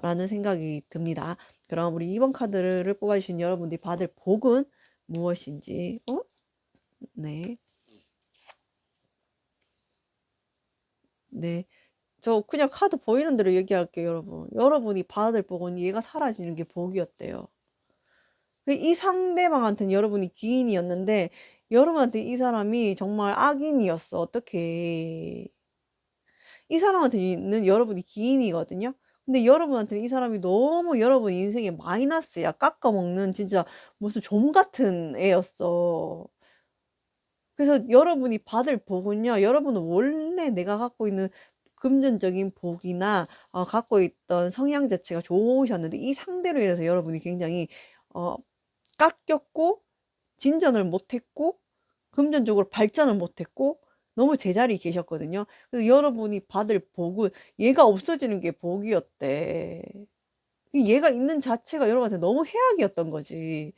라는 생각이 듭니다. 그럼 우리 2번 카드를 뽑아주신 여러분들이 받을 복은 무엇인지 네. 네. 저 그냥 카드 보이는 대로 얘기할게요, 여러분. 여러분이 받을 복은 얘가 사라지는 게 복이었대요. 이 상대방한테는 여러분이 귀인이었는데 여러분한테 이 사람이 정말 악인이었어. 어떡해. 이 사람한테는 여러분이 귀인이거든요. 근데 여러분한테는 이 사람이 너무 여러분 인생의 마이너스야. 깎아먹는 진짜 무슨 좀 같은 애였어. 그래서 여러분이 받을 복은요. 여러분은 원래 내가 갖고 있는 금전적인 복이나 갖고 있던 성향 자체가 좋으셨는데 이 상대로 인해서 여러분이 굉장히 깎였고 진전을 못했고 금전적으로 발전을 못했고 너무 제자리에 계셨거든요. 그래서 여러분이 받을 복은 얘가 없어지는 게 복이었대. 얘가 있는 자체가 여러분한테 너무 해악이었던 거지.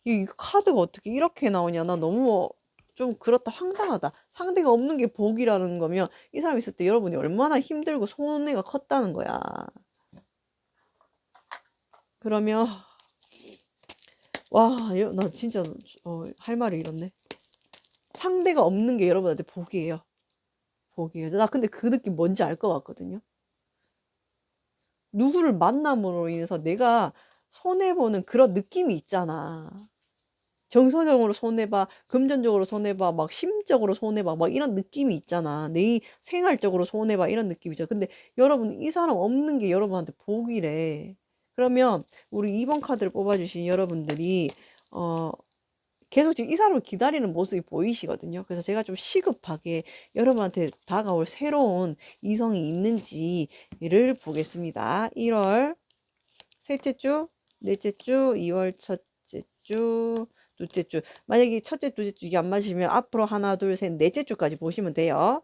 이 카드가 어떻게 이렇게 나오냐. 나 너무 좀 그렇다 황당하다. 상대가 없는 게 복이라는 거면 이 사람이 있을 때 여러분이 얼마나 힘들고 손해가 컸다는 거야. 그러면 와, 나 진짜 할 말을 잃었네. 상대가 없는 게 여러분한테 복이에요. 복이에요. 나 근데 그 느낌 뭔지 알 것 같거든요. 누구를 만남으로 인해서 내가 손해보는 그런 느낌이 있잖아. 정서적으로 손해봐, 금전적으로 손해봐, 막 심적으로 손해봐, 막 이런 느낌이 있잖아. 내 생활적으로 손해봐, 이런 느낌이죠. 근데 여러분, 이 사람 없는 게 여러분한테 복이래. 그러면 우리 2번 카드를 뽑아주신 여러분들이, 계속 지금 이 사람을 기다리는 모습이 보이시거든요. 그래서 제가 좀 시급하게 여러분한테 다가올 새로운 이성이 있는지를 보겠습니다. 1월 셋째 주, 넷째 주, 2월 첫째 주, 둘째 주. 만약에 첫째, 둘째 주 이게 안 맞으시면 앞으로 하나, 둘, 셋, 넷째 주까지 보시면 돼요.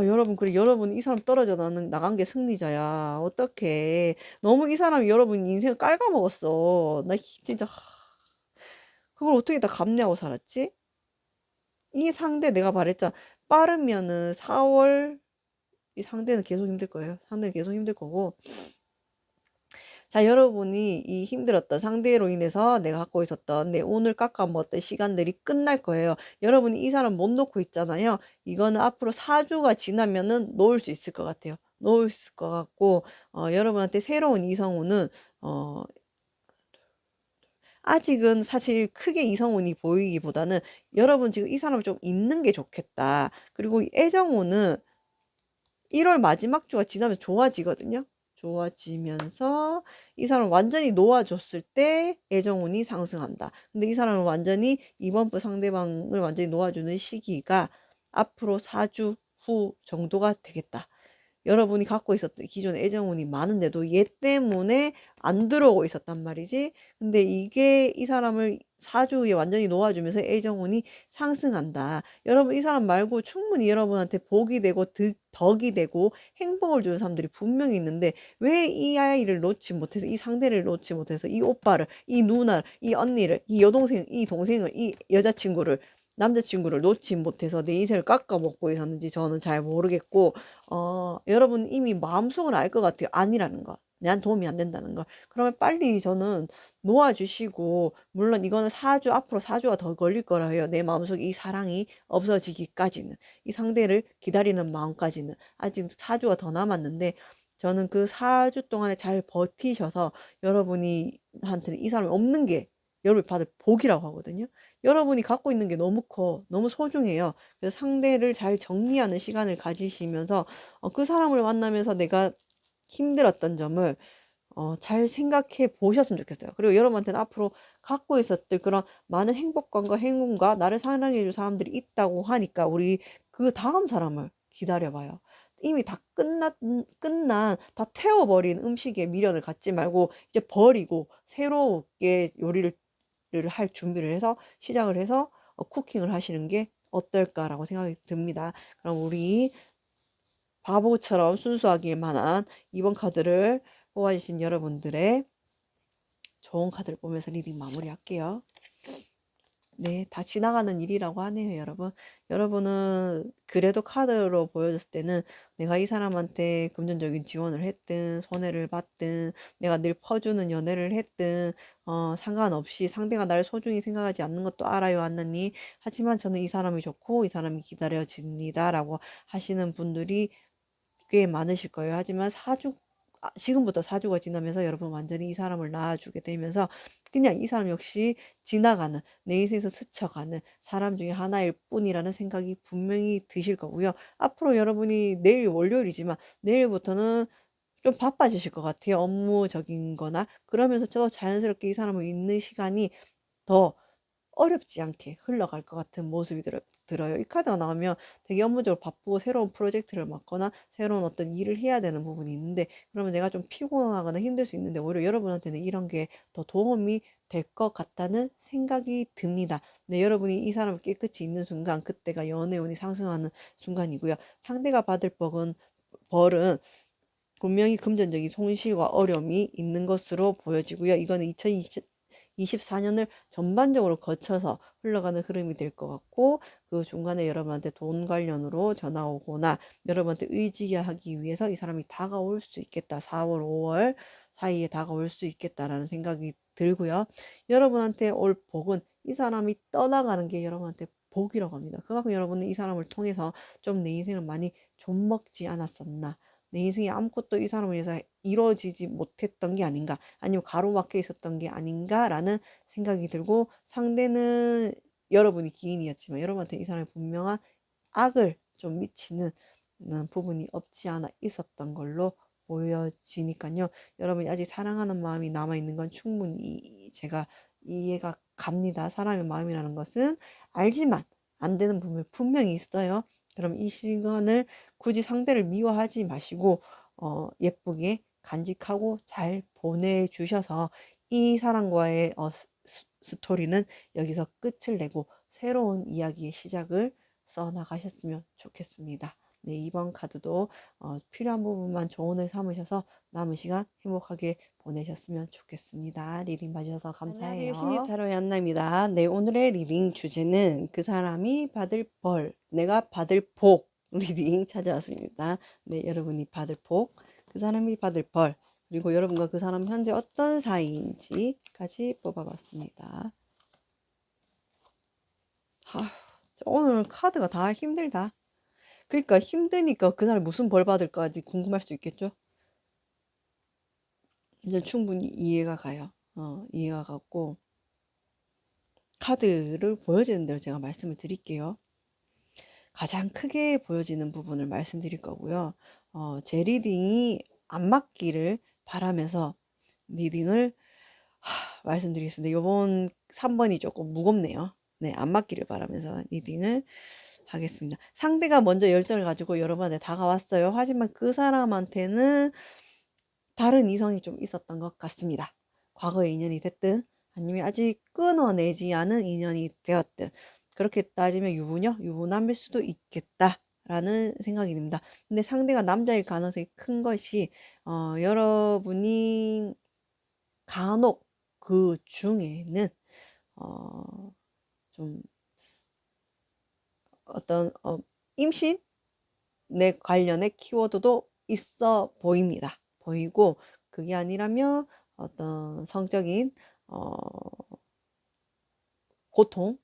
여러분, 그래, 여러분, 이 사람 떨어져 나간 게 승리자야. 어떡해. 너무 이 사람이 여러분 인생을 깔아먹었어. 나 진짜, 그걸 어떻게 다 감내하고 살았지? 이 상대 내가 말했잖아. 빠르면은 4월, 이 상대는 계속 힘들 거예요. 상대는 계속 힘들 거고. 자, 여러분이 이 힘들었던 상대로 인해서 내가 갖고 있었던 내 오늘 깎아먹었던 시간들이 끝날 거예요. 여러분이 이 사람 못 놓고 있잖아요. 이거는 앞으로 4주가 지나면은 놓을 수 있을 것 같아요. 놓을 수 있을 것 같고, 여러분한테 새로운 이성우는, 아직은 사실 크게 이성운이 보이기보다는 여러분 지금 이 사람을 좀 있는 게 좋겠다. 그리고 애정운은 1월 마지막 주가 지나면 좋아지거든요. 좋아지면서 이 사람을 완전히 놓아줬을 때 애정운이 상승한다. 근데 이 사람은 완전히 이번 부 상대방을 완전히 놓아주는 시기가 앞으로 4주 후 정도가 되겠다. 여러분이 갖고 있었던 기존에 애정운이 많은데도 얘 때문에 안 들어오고 있었단 말이지. 근데 이게 이 사람을 4주 후에 완전히 놓아주면서 애정운이 상승한다. 여러분 이 사람 말고 충분히 여러분한테 복이 되고 덕이 되고 행복을 주는 사람들이 분명히 있는데 왜 이 아이를 놓지 못해서 이 상대를 놓지 못해서 이 오빠를 이 누나를 이 언니를 이 여동생 이 동생을 이 여자친구를 남자친구를 놓지 못해서 내 인생을 깎아먹고 있었는지 저는 잘 모르겠고 여러분 이미 마음속으로 알 것 같아요. 아니라는 거. 난 도움이 안 된다는 거. 그러면 빨리 저는 놓아주시고, 물론 이거는 4주, 앞으로 4주가 더 걸릴 거라 해요. 내 마음속에 이 사랑이 없어지기까지는. 이 상대를 기다리는 마음까지는. 아직 4주가 더 남았는데, 저는 그 4주 동안에 잘 버티셔서 여러분이 한테는 이 사람이 없는 게 여러분이 받을 복이라고 하거든요. 여러분이 갖고 있는 게 너무 커. 너무 소중해요. 그래서 상대를 잘 정리하는 시간을 가지시면서 그 사람을 만나면서 내가 힘들었던 점을 잘 생각해 보셨으면 좋겠어요. 그리고 여러분한테는 앞으로 갖고 있었을 그런 많은 행복감과 행운과 나를 사랑해 줄 사람들이 있다고 하니까 우리 그 다음 사람을 기다려봐요. 이미 다 다 태워버린 음식에 미련을 갖지 말고 이제 버리고 새롭게 요리를 할 준비를 해서 시작을 해서 쿠킹을 하시는 게 어떨까라고 생각이 듭니다. 그럼 우리 바보처럼 순수하기만한 이번 카드를 뽑아주신 여러분들의 좋은 카드를 보면서 리딩 마무리할게요. 네, 다 지나가는 일이라고 하네요, 여러분. 여러분은 그래도 카드로 보여줬을 때는 내가 이 사람한테 금전적인 지원을 했든, 손해를 봤든, 내가 늘 퍼주는 연애를 했든, 상관없이 상대가 나를 소중히 생각하지 않는 것도 알아요, 안나니. 하지만 저는 이 사람이 좋고, 이 사람이 기다려집니다. 라고 하시는 분들이 꽤 많으실 거예요. 하지만 지금부터 4주가 지나면서 여러분 완전히 이 사람을 낳아주게 되면서 그냥 이 사람 역시 지나가는 내 인생에서 스쳐가는 사람 중에 하나일 뿐이라는 생각이 분명히 드실 거고요. 앞으로 여러분이 내일 월요일이지만 내일부터는 좀 바빠지실 것 같아요. 업무적인 거나 그러면서 저 자연스럽게 이 사람을 있는 시간이 더 어렵지 않게 흘러갈 것 같은 모습이 들어요. 이 카드가 나오면 되게 업무적으로 바쁘고 새로운 프로젝트를 맡거나 새로운 어떤 일을 해야 되는 부분이 있는데 그러면 내가 좀 피곤하거나 힘들 수 있는데 오히려 여러분한테는 이런 게 더 도움이 될 것 같다는 생각이 듭니다. 네, 여러분이 이 사람을 깨끗이 있는 순간 그때가 연애운이 상승하는 순간이고요. 상대가 받을 벌은 분명히 금전적인 손실과 어려움이 있는 것으로 보여지고요. 이거는 2024년을 전반적으로 거쳐서 흘러가는 흐름이 될 것 같고 그 중간에 여러분한테 돈 관련으로 전화 오거나 여러분한테 의지하기 위해서 이 사람이 다가올 수 있겠다. 4월, 5월 사이에 다가올 수 있겠다라는 생각이 들고요. 여러분한테 올 복은 이 사람이 떠나가는 게 여러분한테 복이라고 합니다. 그만큼 여러분은 이 사람을 통해서 좀 내 인생을 많이 좀먹지 않았었나. 내 인생에 아무것도 이 사람을 위해서 이루어지지 못했던 게 아닌가 아니면 가로막혀 있었던 게 아닌가라는 생각이 들고 상대는 여러분이 기인이었지만 여러분한테 이 사람이 분명한 악을 좀 미치는 부분이 없지 않아 있었던 걸로 보여지니까요. 여러분이 아직 사랑하는 마음이 남아있는 건 충분히 제가 이해가 갑니다. 사람의 마음이라는 것은 알지만 안 되는 부분이 분명히 있어요. 그럼 이 시간을 굳이 상대를 미워하지 마시고 예쁘게 간직하고 잘 보내주셔서 이 사람과의 스토리는 여기서 끝을 내고 새로운 이야기의 시작을 써나가셨으면 좋겠습니다. 네, 이번 카드도 필요한 부분만 조언을 삼으셔서 남은 시간 행복하게 보내셨으면 좋겠습니다. 리딩 봐주셔서 감사해요. 안녕하세요. 심리타로의 안나입니다. 네, 오늘의 리딩 주제는 그 사람이 받을 벌, 내가 받을 복 리딩 찾아왔습니다. 네, 여러분이 받을 복, 그 사람이 받을 벌, 그리고 여러분과 그 사람 현재 어떤 사이인지까지 뽑아봤습니다. 오늘 카드가 다 힘들다. 그러니까 힘드니까 그 사람이 무슨 벌 받을까지 궁금할 수 있겠죠? 이제 충분히 이해가 가요. 이해가 갔고 카드를 보여지는 대로 제가 말씀을 드릴게요. 가장 크게 보여지는 부분을 말씀드릴 거고요. 제 리딩이 안 맞기를 바라면서 리딩을 말씀드리겠습니다. 요번 3번이 조금 무겁네요. 네, 안 맞기를 바라면서 리딩을 하겠습니다. 상대가 먼저 열정을 가지고 여러분한테 다가왔어요. 하지만 그 사람한테는 다른 이성이 좀 있었던 것 같습니다. 과거의 인연이 됐든 아니면 아직 끊어내지 않은 인연이 되었든 그렇게 따지면 유부녀, 유부남일 수도 있겠다라는 생각이 듭니다. 근데 상대가 남자일 가능성이 큰 것이 여러분이 간혹 그 중에는 좀 어떤 임신 내 관련의 키워드도 있어 보입니다. 보이고 그게 아니라면 어떤 성적인 어, 고통이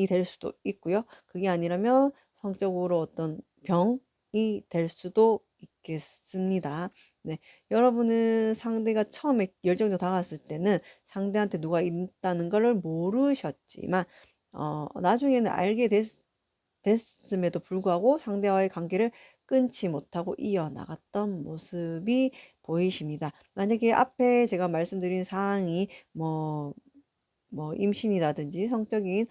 될 수도 있고요. 그게 아니라면 성적으로 어떤 병이 될 수도 있겠습니다. 네, 여러분은 상대가 처음에 열정적으로 다가왔을 때는 상대한테 누가 있다는 것을 모르셨지만 나중에는 알게 됐음에도 불구하고 상대와의 관계를 끊지 못하고 이어나갔던 모습이 보이십니다. 만약에 앞에 제가 말씀드린 사항이 뭐 임신이라든지 성적인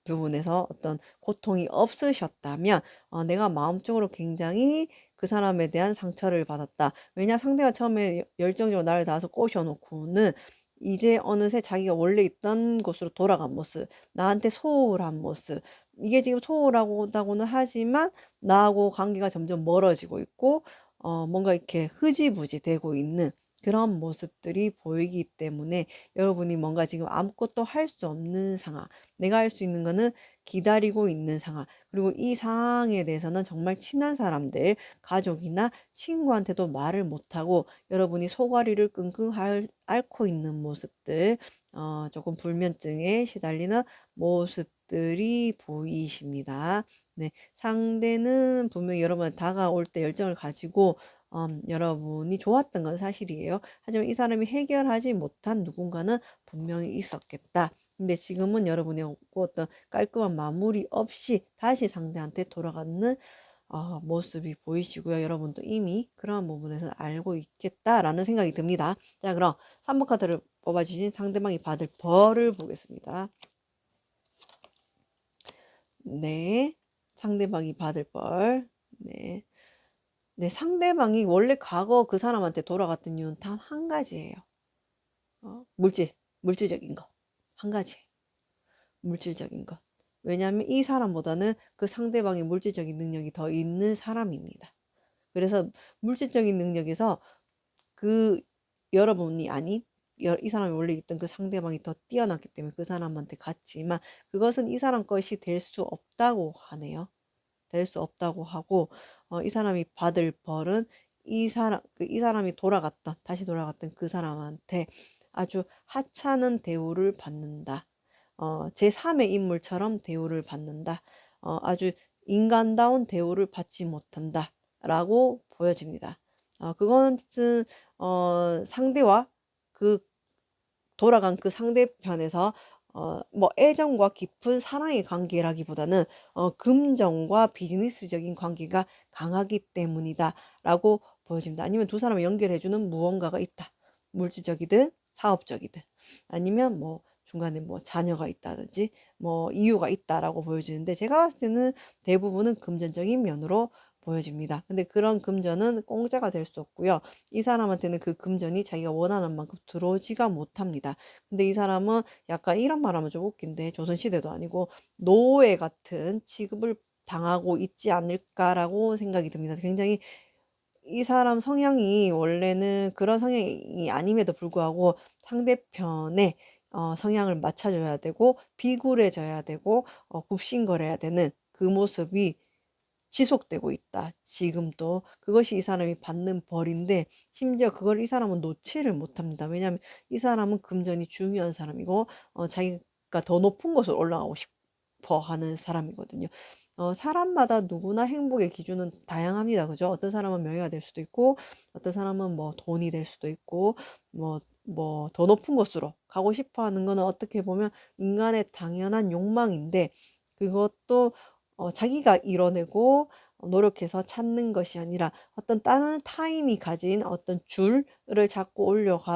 부분에서 어떤 고통이 없으셨다면 내가 마음적으로 굉장히 그 사람에 대한 상처를 받았다. 왜냐 상대가 처음에 열정적으로 나를 닿아서 꼬셔놓고는 이제 어느새 자기가 원래 있던 곳으로 돌아간 모습, 나한테 소홀한 모습, 이게 지금 소홀하다고는 하지만 나하고 관계가 점점 멀어지고 있고 뭔가 이렇게 흐지부지 되고 있는 그런 모습들이 보이기 때문에 여러분이 뭔가 지금 아무것도 할 수 없는 상황, 내가 할 수 있는 거는 기다리고 있는 상황, 그리고 이 상황에 대해서는 정말 친한 사람들, 가족이나 친구한테도 말을 못하고 여러분이 소가리를 끙끙 앓고 있는 모습들, 조금 불면증에 시달리는 모습들이 보이십니다. 네, 상대는 분명히 여러분한테 다가올 때 열정을 가지고 여러분이 좋았던 건 사실이에요. 하지만 이 사람이 해결하지 못한 누군가는 분명히 있었겠다. 근데 지금은 여러분이 어떤 깔끔한 마무리 없이 다시 상대한테 돌아가는 모습이 보이시고요. 여러분도 이미 그러한 부분에서 알고 있겠다라는 생각이 듭니다. 자, 그럼 3번 카드를 뽑아주신 상대방이 받을 벌을 보겠습니다. 네, 상대방이 받을 벌. 네. 네, 상대방이 원래 과거 그 사람한테 돌아갔던 이유는 단 한 가지예요. 물질적인 거. 한 가지. 물질적인 것. 왜냐하면 이 사람보다는 그 상대방의 물질적인 능력이 더 있는 사람입니다. 그래서 물질적인 능력에서 그 여러분이 아닌 이 사람이 원래 있던 그 상대방이 더 뛰어났기 때문에 그 사람한테 갔지만 그것은 이 사람 것이 될 수 없다고 하네요. 될 수 없다고 하고 이 사람이 받을 벌은 이 사람이 다시 돌아갔던 그 사람한테 아주 하찮은 대우를 받는다. 제3의 인물처럼 대우를 받는다. 아주 인간다운 대우를 받지 못한다. 라고 보여집니다. 그것은 상대와 그 돌아간 그 상대편에서 뭐 애정과 깊은 사랑의 관계라기보다는 금전과 비즈니스적인 관계가 강하기 때문이다 라고 보여집니다. 아니면 두 사람을 연결해주는 무언가가 있다. 물질적이든 사업적이든 아니면 뭐 중간에 뭐 자녀가 있다든지 뭐 이유가 있다라고 보여지는데 제가 봤을 때는 대부분은 금전적인 면으로 보여집니다. 근데 그런 금전은 공짜가 될 수 없고요. 이 사람한테는 그 금전이 자기가 원하는 만큼 들어오지가 못합니다. 근데 이 사람은 약간 이런 말 하면 좀 웃긴데 조선시대도 아니고 노예 같은 취급을 당하고 있지 않을까라고 생각이 듭니다. 굉장히 이 사람 성향이 원래는 그런 성향이 아님에도 불구하고 상대편의 성향을 맞춰줘야 되고 비굴해져야 되고 굽신거려야 되는 그 모습이 지속되고 있다. 지금도 그것이 이 사람이 받는 벌인데 심지어 그걸 이 사람은 놓지를 못합니다. 왜냐하면 이 사람은 금전이 중요한 사람이고 자기가 더 높은 곳으로 올라가고 싶어 하는 사람이거든요. 사람마다 누구나 행복의 기준은 다양합니다. 그죠? 어떤 사람은 명예가 될 수도 있고 어떤 사람은 뭐 돈이 될 수도 있고 뭐 더 높은 곳으로 가고 싶어 하는 거는 어떻게 보면 인간의 당연한 욕망인데 그것도 자기가 이뤄내고 노력해서 찾는 것이 아니라 어떤 다른 타인이 가진 어떤 줄을 잡고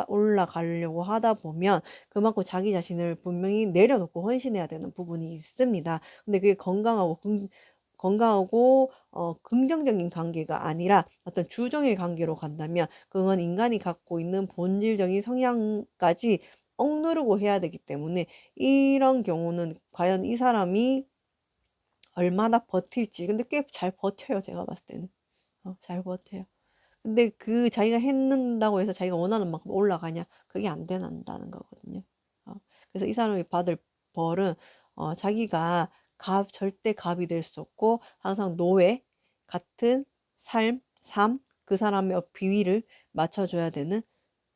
올라가려고 하다 보면 그만큼 자기 자신을 분명히 내려놓고 헌신해야 되는 부분이 있습니다. 근데 그게 건강하고 긍정적인 관계가 아니라 어떤 주종의 관계로 간다면 그건 인간이 갖고 있는 본질적인 성향까지 억누르고 해야 되기 때문에 이런 경우는 과연 이 사람이 얼마나 버틸지. 근데 꽤 잘 버텨요, 제가 봤을 때는. 잘 버텨요. 근데 그 자기가 했는다고 해서 자기가 원하는 만큼 올라가냐? 그게 안 된다는 거거든요. 그래서 이 사람이 받을 벌은 자기가 절대 갑이 될 수 없고 항상 노예 같은 삶, 그 사람의 비위를 맞춰줘야 되는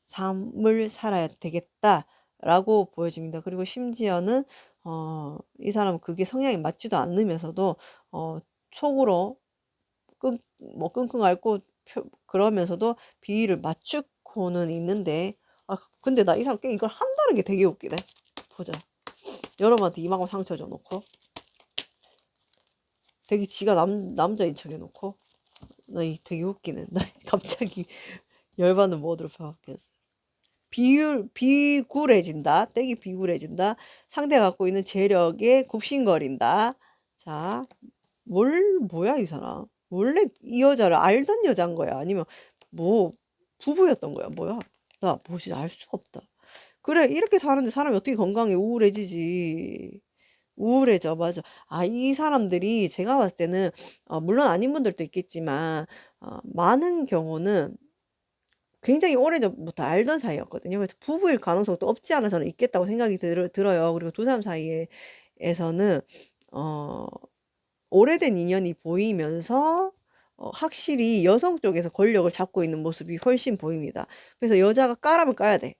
삶을 살아야 되겠다라고 보여집니다. 그리고 심지어는 이 사람은 그게 성향이 맞지도 않으면서도 속으로 끙끙 앓고 그러면서도 비위를 맞추고는 있는데 근데 나 이 사람 이걸 한다는 게 되게 웃기네. 보자. 여러분한테 이만큼 상처 줘놓고 되게 지가 남자인 척 해놓고 나 되게 웃기네. 나 갑자기 열받는 모드로 변했어. 비굴해진다. 되게 비굴해진다. 상대가 갖고 있는 재력에 굽신거린다. 자, 뭐야 이 사람. 원래 이 여자를 알던 여자인 거야? 아니면 뭐 부부였던 거야? 뭐야? 나 뭐지 알 수가 없다. 그래 이렇게 사는데 사람이 어떻게 건강해? 우울해지지. 우울해져. 맞아. 이 사람들이 제가 봤을 때는 물론 아닌 분들도 있겠지만 많은 경우는 굉장히 오래전부터 알던 사이였거든요. 그래서 부부일 가능성도 없지 않아 저는 있겠다고 생각이 들어요. 그리고 두 사람 사이에서는 오래된 인연이 보이면서 확실히 여성 쪽에서 권력을 잡고 있는 모습이 훨씬 보입니다. 그래서 여자가 까라면 까야 돼.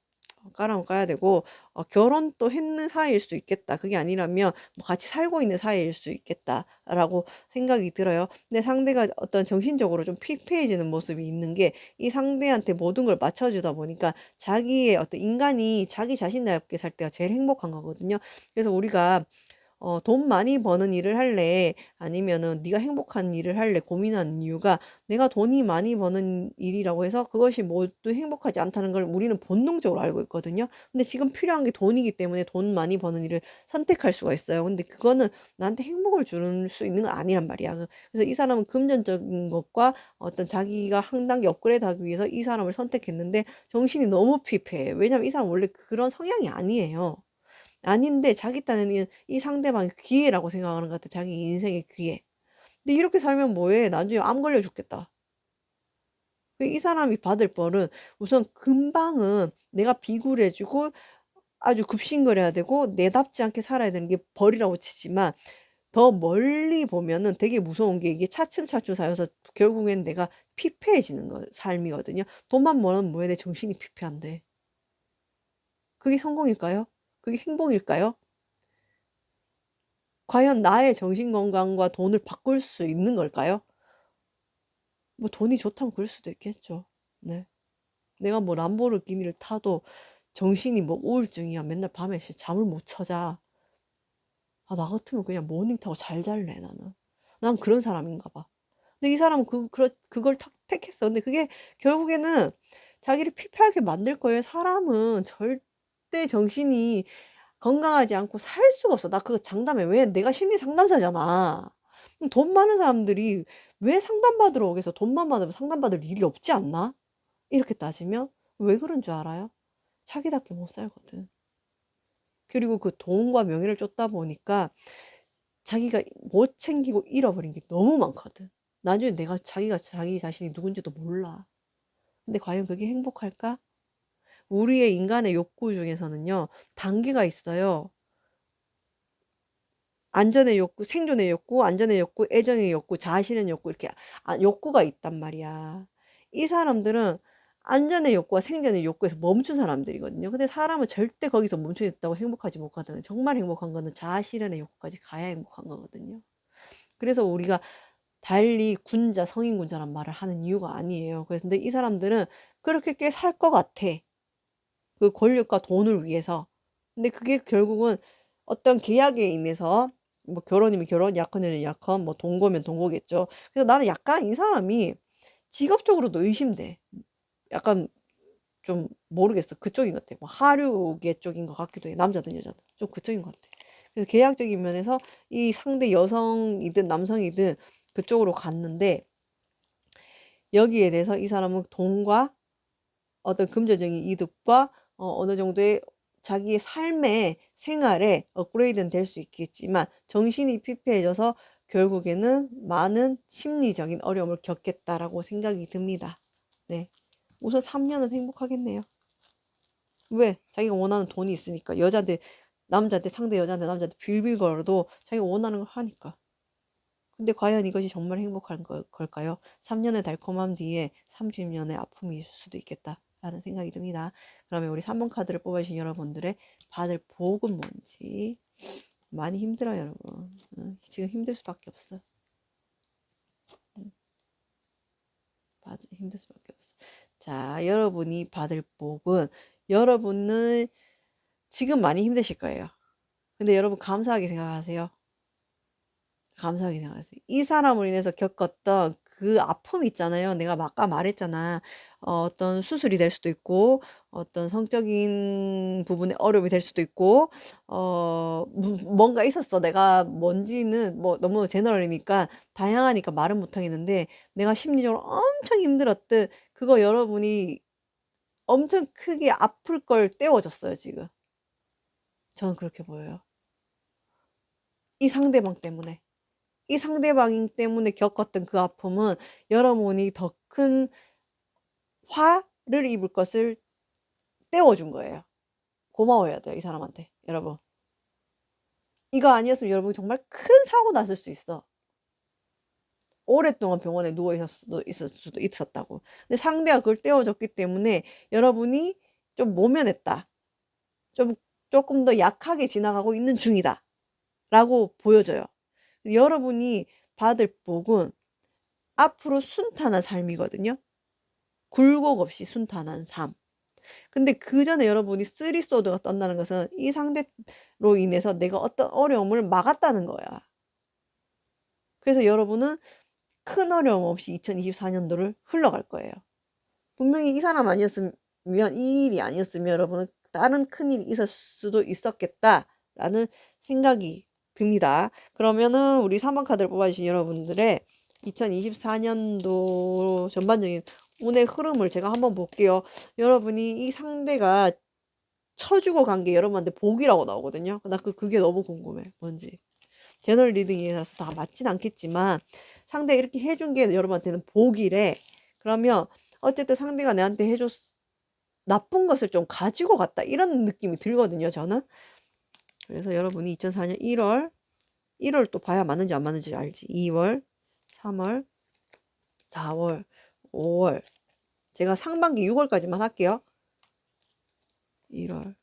까라면 까야 되고 결혼도 했는 사이일 수 있겠다. 그게 아니라면 뭐 같이 살고 있는 사이일 수 있겠다라고 생각이 들어요. 근데 상대가 어떤 정신적으로 좀 피폐해지는 모습이 있는 게 이 상대한테 모든 걸 맞춰주다 보니까 자기의 어떤 인간이 자기 자신답게 살 때가 제일 행복한 거거든요. 그래서 우리가 돈 많이 버는 일을 할래? 아니면은 네가 행복한 일을 할래? 고민하는 이유가 내가 돈이 많이 버는 일이라고 해서 그것이 모두 행복하지 않다는 걸 우리는 본능적으로 알고 있거든요. 근데 지금 필요한 게 돈이기 때문에 돈 많이 버는 일을 선택할 수가 있어요. 근데 그거는 나한테 행복을 줄 수 있는 건 아니란 말이야. 그래서 이 사람은 금전적인 것과 어떤 자기가 한 단계 업그레이드하기 위해서 이 사람을 선택했는데 정신이 너무 피폐해. 왜냐면 이 사람 원래 그런 성향이 아니에요. 아닌데 자기 딴에는 이 상대방이 기회라고 생각하는 것 같아. 자기 인생의 기회. 근데 이렇게 살면 뭐해? 나중에 암 걸려 죽겠다. 이 사람이 받을 벌은 우선 금방은 내가 비굴해지고 아주 굽신거려야 되고 내답지 않게 살아야 되는 게 벌이라고 치지만 더 멀리 보면은 되게 무서운 게 이게 차츰차츰 쌓여서 결국엔 내가 피폐해지는 삶이거든요. 돈만 벌면 뭐해? 내 정신이 피폐한데. 그게 성공일까요? 그게 행복일까요? 과연 나의 정신건강과 돈을 바꿀 수 있는 걸까요? 뭐 돈이 좋다면 그럴 수도 있겠죠. 네. 내가 뭐 람보르기니를 타도 정신이 뭐 우울증이야. 맨날 밤에 잠을 못 자. 나 같으면 그냥 모닝 타고 잘 잘래, 나는. 난 그런 사람인가 봐. 근데 이 사람은 그걸 택했어. 근데 그게 결국에는 자기를 피폐하게 만들 거예요. 사람은 절대 정신이 건강하지 않고 살 수가 없어. 나 그거 장담해. 왜? 내가 심리 상담사잖아. 돈 많은 사람들이 왜 상담받으러 오겠어? 돈만 많으면 상담받을 일이 없지 않나? 이렇게 따지면 왜 그런 줄 알아요? 자기답게 못 살거든. 그리고 그 돈과 명예를 쫓다 보니까 자기가 못 챙기고 잃어버린 게 너무 많거든. 나중에 자기가 자기 자신이 누군지도 몰라. 근데 과연 그게 행복할까? 우리의 인간의 욕구 중에서는요, 단계가 있어요. 안전의 욕구, 생존의 욕구, 안전의 욕구, 애정의 욕구, 자아실현의 욕구 이렇게 욕구가 있단 말이야. 이 사람들은 안전의 욕구와 생존의 욕구에서 멈춘 사람들이거든요. 근데 사람은 절대 거기서 멈춰 있다고 행복하지 못하거든요. 정말 행복한 거는 자아실현의 욕구까지 가야 행복한 거거든요. 그래서 우리가 달리 군자, 성인군자란 말을 하는 이유가 아니에요. 그래서 근데 이 사람들은 그렇게 꽤 살 것 같아. 그 권력과 돈을 위해서. 근데 그게 결국은 어떤 계약에 인해서 뭐 결혼이면 결혼, 약혼이면 약혼, 뭐 동거면 동거겠죠. 그래서 나는 약간 이 사람이 직업적으로도 의심돼. 약간 좀 모르겠어. 그쪽인 것 같아. 뭐 하류계 쪽인 것 같기도 해. 남자든 여자든 좀 그쪽인 것 같아. 그래서 계약적인 면에서 이 상대 여성이든 남성이든 그쪽으로 갔는데 여기에 대해서 이 사람은 돈과 어떤 금전적인 이득과 어느 정도의 자기의 삶의 생활에 업그레이드는 될 수 있겠지만 정신이 피폐해져서 결국에는 많은 심리적인 어려움을 겪겠다라고 생각이 듭니다. 네. 우선 3년은 행복하겠네요. 왜? 자기가 원하는 돈이 있으니까. 여자한테, 남자한테, 상대 여자한테, 남자한테 빌빌 걸어도 자기가 원하는 걸 하니까. 근데 과연 이것이 정말 행복한 걸까요? 3년의 달콤함 뒤에 30년의 아픔이 있을 수도 있겠다라는 생각이 듭니다. 그러면 우리 3번 카드를 뽑아주신 여러분들의 받을 복은 뭔지. 많이 힘들어요, 여러분. 지금 힘들 수밖에 없어. 힘들 수밖에 없어. 자, 여러분이 받을 복은 여러분은 지금 많이 힘드실 거예요. 근데 여러분 감사하게 생각하세요. 감사하게 생각하세요. 이 사람으로 인해서 겪었던 그 아픔 있잖아요. 내가 아까 말했잖아. 어떤 수술이 될 수도 있고, 어떤 성적인 부분에 어려움이 될 수도 있고, 뭔가 있었어. 내가 뭔지는 뭐 너무 제너럴이니까 다양하니까 말은 못 하겠는데, 내가 심리적으로 엄청 힘들었듯, 그거 여러분이 엄청 크게 아플 걸 떼워줬어요, 지금. 저는 그렇게 보여요. 이 상대방 때문에. 이 상대방 때문에 겪었던 그 아픔은 여러분이 더 큰 화를 입을 것을 떼워준 거예요. 고마워해야 돼요, 이 사람한테. 여러분. 이거 아니었으면 여러분 정말 큰 사고 났을 수 있어. 오랫동안 병원에 누워 있을 수도 있었다고. 근데 상대가 그걸 떼워줬기 때문에 여러분이 좀 모면했다. 조금 더 약하게 지나가고 있는 중이다. 라고 보여져요. 여러분이 받을 복은 앞으로 순탄한 삶이거든요. 굴곡 없이 순탄한 삶. 근데 그 전에 여러분이 쓰리 소드가 떴다는 것은 이 상대로 인해서 내가 어떤 어려움을 막았다는 거야. 그래서 여러분은 큰 어려움 없이 2024년도를 흘러갈 거예요. 분명히 이 사람 아니었으면, 이 일이 아니었으면 여러분은 다른 큰 일이 있을 수도 있었겠다라는 생각이 듭니다. 그러면은 우리 3번 카드를 뽑아주신 여러분들의 2024년도 전반적인 운의 흐름을 제가 한번 볼게요. 여러분이 이 상대가 쳐주고 간 게 여러분한테 복이라고 나오거든요. 나 그게 너무 궁금해. 뭔지. 제너럴 리딩이라서 다 맞진 않겠지만 상대가 이렇게 해준 게 여러분한테는 복이래. 그러면 어쨌든 상대가 내한테 해줬 나쁜 것을 좀 가지고 갔다. 이런 느낌이 들거든요, 저는. 그래서 여러분이 2004년 1월 또 봐야 맞는지 안 맞는지 알지. 2월, 3월, 4월, 5월. 제가 상반기 6월까지만 할게요. 1월.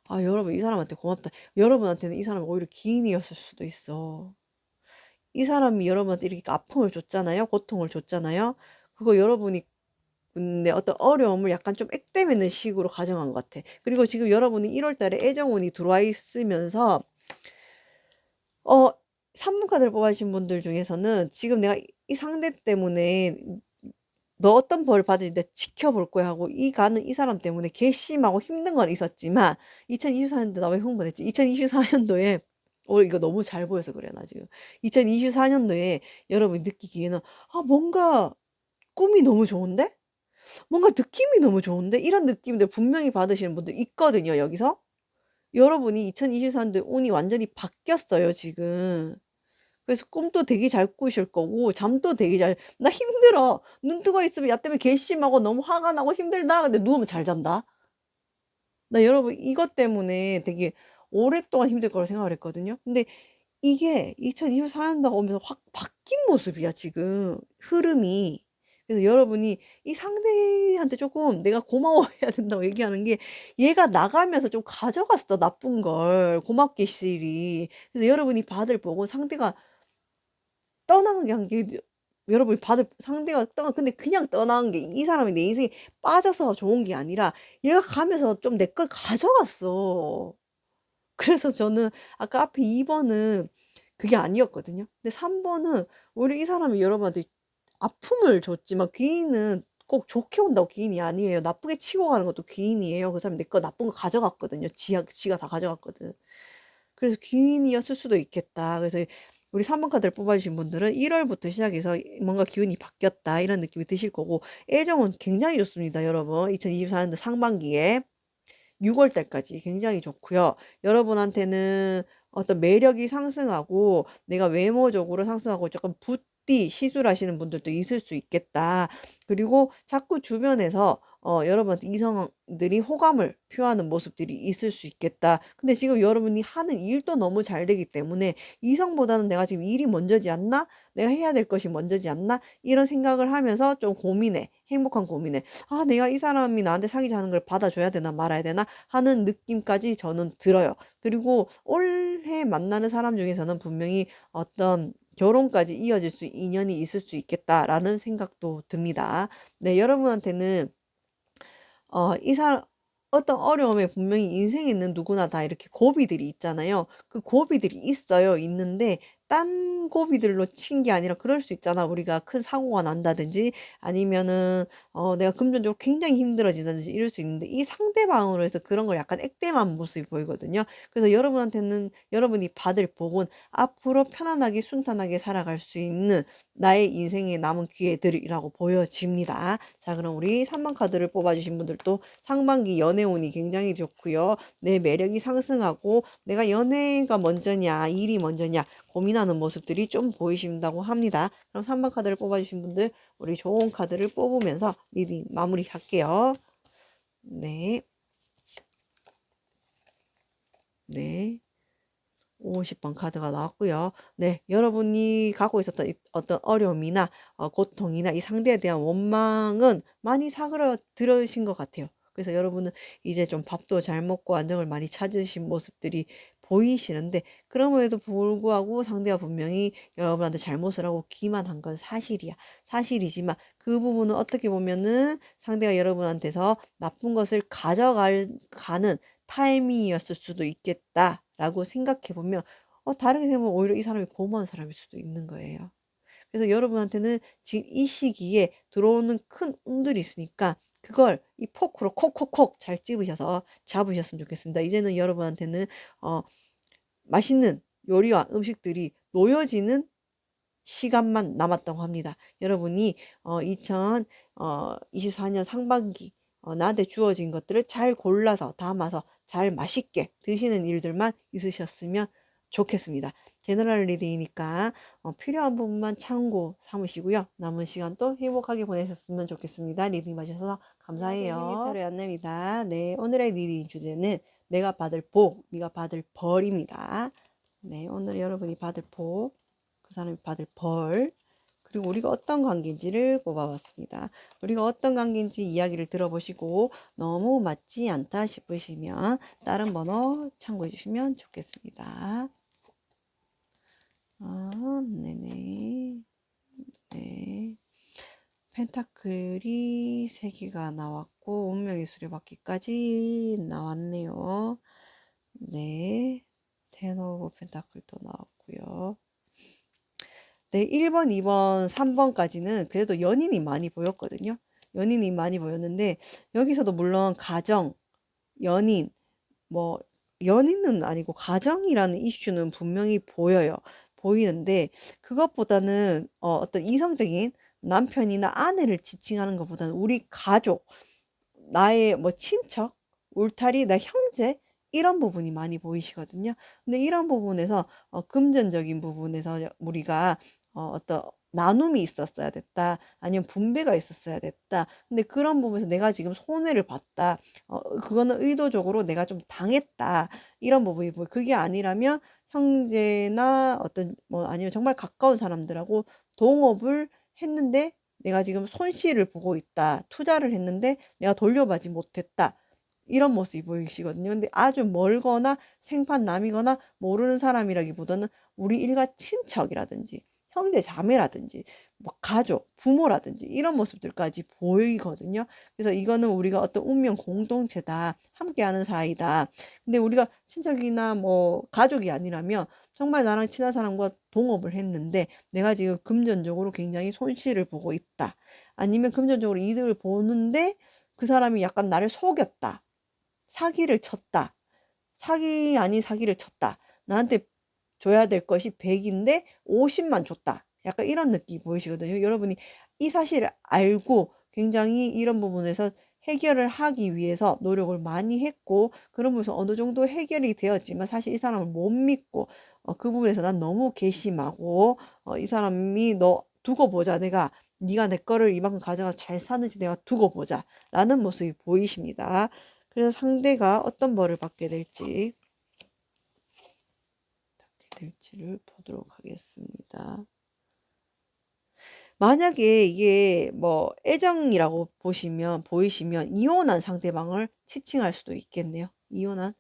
아, 여러분, 이 사람한테 고맙다. 여러분한테는 이 사람이 오히려 기인이었을 수도 있어. 이 사람이 여러분한테 이렇게 아픔을 줬잖아요. 고통을 줬잖아요. 그거 여러분이 근데 어떤 어려움을 약간 좀 액땜있는 식으로 가정한 것 같아. 그리고 지금 여러분이 1월 달에 애정운이 들어와 있으면서 3번 카드를 뽑아주신 분들 중에서는 지금 내가 이 상대 때문에 너 어떤 벌을 받을지 내가 지켜볼 거야 하고 이 가는 이 사람 때문에 괘씸하고 힘든 건 있었지만 2024년도 나 왜 흥분했지? 2024년도에 이거 너무 잘 보여서 그래 나 지금 2024년도에 여러분이 느끼기에는 뭔가 꿈이 너무 좋은데? 뭔가 느낌이 너무 좋은데? 이런 느낌들 분명히 받으시는 분들 있거든요 여기서. 여러분이 2024년도에 운이 완전히 바뀌었어요 지금. 그래서 꿈도 되게 잘 꾸실 거고 잠도 되게 나 힘들어. 눈 뜨고 있으면 야 때문에 괘씸하고 너무 화가 나고 힘들다. 근데 누우면 잘 잔다. 나 여러분 이것 때문에 되게 오랫동안 힘들 거라고 생각을 했거든요. 근데 이게 2024년도가 오면서 확 바뀐 모습이야 지금 흐름이. 그래서 여러분이 이 상대한테 조금 내가 고마워해야 된다고 얘기하는 게 얘가 나가면서 좀 가져갔어 나쁜 걸 고맙게 시리. 그래서 여러분이 받을 복은 상대가 떠나간 게 여러분이 받을 상대가 근데 그냥 떠난 게 이 사람이 내 인생에 빠져서 좋은 게 아니라 얘가 가면서 좀 내 걸 가져갔어. 그래서 저는 아까 앞에 2번은 그게 아니었거든요. 근데 3번은 오히려 이 사람이 여러분한테 아픔을 줬지만 귀인은 꼭 좋게 온다고 귀인이 아니에요. 나쁘게 치고 가는 것도 귀인이에요. 그 사람이 내 거 나쁜 거 가져갔거든요. 지가 다 가져갔거든. 그래서 귀인이었을 수도 있겠다. 그래서 우리 3번 카드를 뽑아주신 분들은 1월부터 시작해서 뭔가 기운이 바뀌었다 이런 느낌이 드실 거고, 애정은 굉장히 좋습니다, 여러분. 2024년도 상반기에 6월 달까지 굉장히 좋고요. 여러분한테는 어떤 매력이 상승하고 내가 외모적으로 상승하고 조금 붓디 시술하시는 분들도 있을 수 있겠다. 그리고 자꾸 주변에서 여러분한테 이성들이 호감을 표하는 모습들이 있을 수 있겠다. 근데 지금 여러분이 하는 일도 너무 잘 되기 때문에 이성보다는 내가 지금 일이 먼저지 않나? 내가 해야 될 것이 먼저지 않나? 이런 생각을 하면서 좀 고민해. 행복한 고민해. 아, 내가 이 사람이 나한테 사귀자는 걸 받아줘야 되나 말아야 되나 하는 느낌까지 저는 들어요. 그리고 올해 만나는 사람 중에서는 분명히 어떤 결혼까지 이어질 수 인연이 있을 수 있겠다라는 생각도 듭니다. 네, 여러분한테는 이 사람 어떤 어려움에 분명히 인생에 있는 누구나 다 이렇게 고비들이 있잖아요. 그 고비들이 있어요. 있는데 딴 고비들로 친 게 아니라, 그럴 수 있잖아. 우리가 큰 사고가 난다든지 아니면은 내가 금전적으로 굉장히 힘들어진다든지 이럴 수 있는데, 이 상대방으로 해서 그런 걸 약간 액땜한 모습이 보이거든요. 그래서 여러분한테는 여러분이 받을 복은 앞으로 편안하게 순탄하게 살아갈 수 있는 나의 인생에 남은 기회들이라고 보여집니다. 자, 그럼 우리 3번 카드를 뽑아주신 분들도 상반기 연애운이 굉장히 좋고요. 내 매력이 상승하고 내가 연애가 먼저냐 일이 먼저냐 고민하는 모습들이 좀 보이신다고 합니다. 그럼 3번 카드를 뽑아주신 분들, 우리 좋은 카드를 뽑으면서 리딩 마무리할게요. 네. 네. 50번 카드가 나왔고요. 네, 여러분이 갖고 있었던 어떤 어려움이나 고통이나 이 상대에 대한 원망은 많이 사그러들으신 것 같아요. 그래서 여러분은 이제 좀 밥도 잘 먹고 안정을 많이 찾으신 모습들이 보이시는데, 그럼에도 불구하고 상대가 분명히 여러분한테 잘못을 하고 기만한 건 사실이야. 사실이지만 그 부분은 어떻게 보면은 상대가 여러분한테서 나쁜 것을 가져가는 타이밍이었을 수도 있겠다라고 생각해 보면, 다르게 생각하면 오히려 이 사람이 고마운 사람일 수도 있는 거예요. 그래서 여러분한테는 지금 이 시기에 들어오는 큰 운들이 있으니까 그걸 이 포크로 콕콕콕 잘 찝으셔서 잡으셨으면 좋겠습니다. 이제는 여러분한테는 맛있는 요리와 음식들이 놓여지는 시간만 남았다고 합니다. 여러분이 2024년 상반기 나한테 주어진 것들을 잘 골라서 담아서 잘 맛있게 드시는 일들만 있으셨으면 좋겠습니다. 제너럴 리딩이니까 필요한 부분만 참고 삼으시고요. 남은 시간 또 행복하게 보내셨으면 좋겠습니다. 리딩 봐주셔서 감사해요. 힐리타로의 안내입니다. 네, 오늘의 리딩 주제는 내가 받을 복, 네가 받을 벌입니다. 네, 오늘 여러분이 받을 복, 그 사람이 받을 벌, 그리고 우리가 어떤 관계인지를 뽑아봤습니다. 우리가 어떤 관계인지 이야기를 들어보시고 너무 맞지 않다 싶으시면 다른 번호 참고해 주시면 좋겠습니다. 네네. 네. 펜타클이 3개가 나왔고 운명의 수레바퀴까지 나왔네요. 네. 텐 오브 펜타클도 나왔고요. 네, 1번, 2번, 3번까지는 그래도 연인이 많이 보였거든요. 연인이 많이 보였는데, 여기서도 물론 가정, 연인, 뭐, 연인은 아니고 가정이라는 이슈는 분명히 보여요. 보이는데, 그것보다는 어떤 이성적인 남편이나 아내를 지칭하는 것보다는 우리 가족, 나의 뭐 친척, 울타리, 나 형제, 이런 부분이 많이 보이시거든요. 근데 이런 부분에서 금전적인 부분에서 우리가 어떤 나눔이 있었어야 됐다. 아니면 분배가 있었어야 됐다. 근데 그런 부분에서 내가 지금 손해를 봤다. 그거는 의도적으로 내가 좀 당했다. 이런 부분이 보여. 그게 아니라면 형제나 어떤 뭐 아니면 정말 가까운 사람들하고 동업을 했는데 내가 지금 손실을 보고 있다. 투자를 했는데 내가 돌려받지 못했다. 이런 모습이 보이시거든요. 근데 아주 멀거나 생판 남이거나 모르는 사람이라기보다는 우리 일가 친척이라든지 형제 자매라든지 뭐 가족, 부모라든지 이런 모습들까지 보이거든요. 그래서 이거는 우리가 어떤 운명 공동체다, 함께하는 사이다. 근데 우리가 친척이나 뭐 가족이 아니라면 정말 나랑 친한 사람과 동업을 했는데 내가 지금 금전적으로 굉장히 손실을 보고 있다. 아니면 금전적으로 이득을 보는데 그 사람이 약간 나를 속였다. 사기를 쳤다. 사기 아닌 사기를 쳤다. 나한테 줘야 될 것이 100인데 50만 줬다. 약간 이런 느낌이 보이시거든요. 여러분이 이 사실을 알고 굉장히 이런 부분에서 해결을 하기 위해서 노력을 많이 했고 그런 부분에서 어느 정도 해결이 되었지만 사실 이 사람을 못 믿고 그 부분에서 난 너무 괘씸하고 이 사람이 너 두고 보자. 네가 내 거를 이만큼 가져가 잘 사는지 내가 두고 보자. 라는 모습이 보이십니다. 그래서 상대가 어떤 벌을 받게 될지를 보도록 하겠습니다. 만약에 이게 뭐 애정이라고 보이시면 이혼한 상대방을 지칭할 수도 있겠네요. 이혼한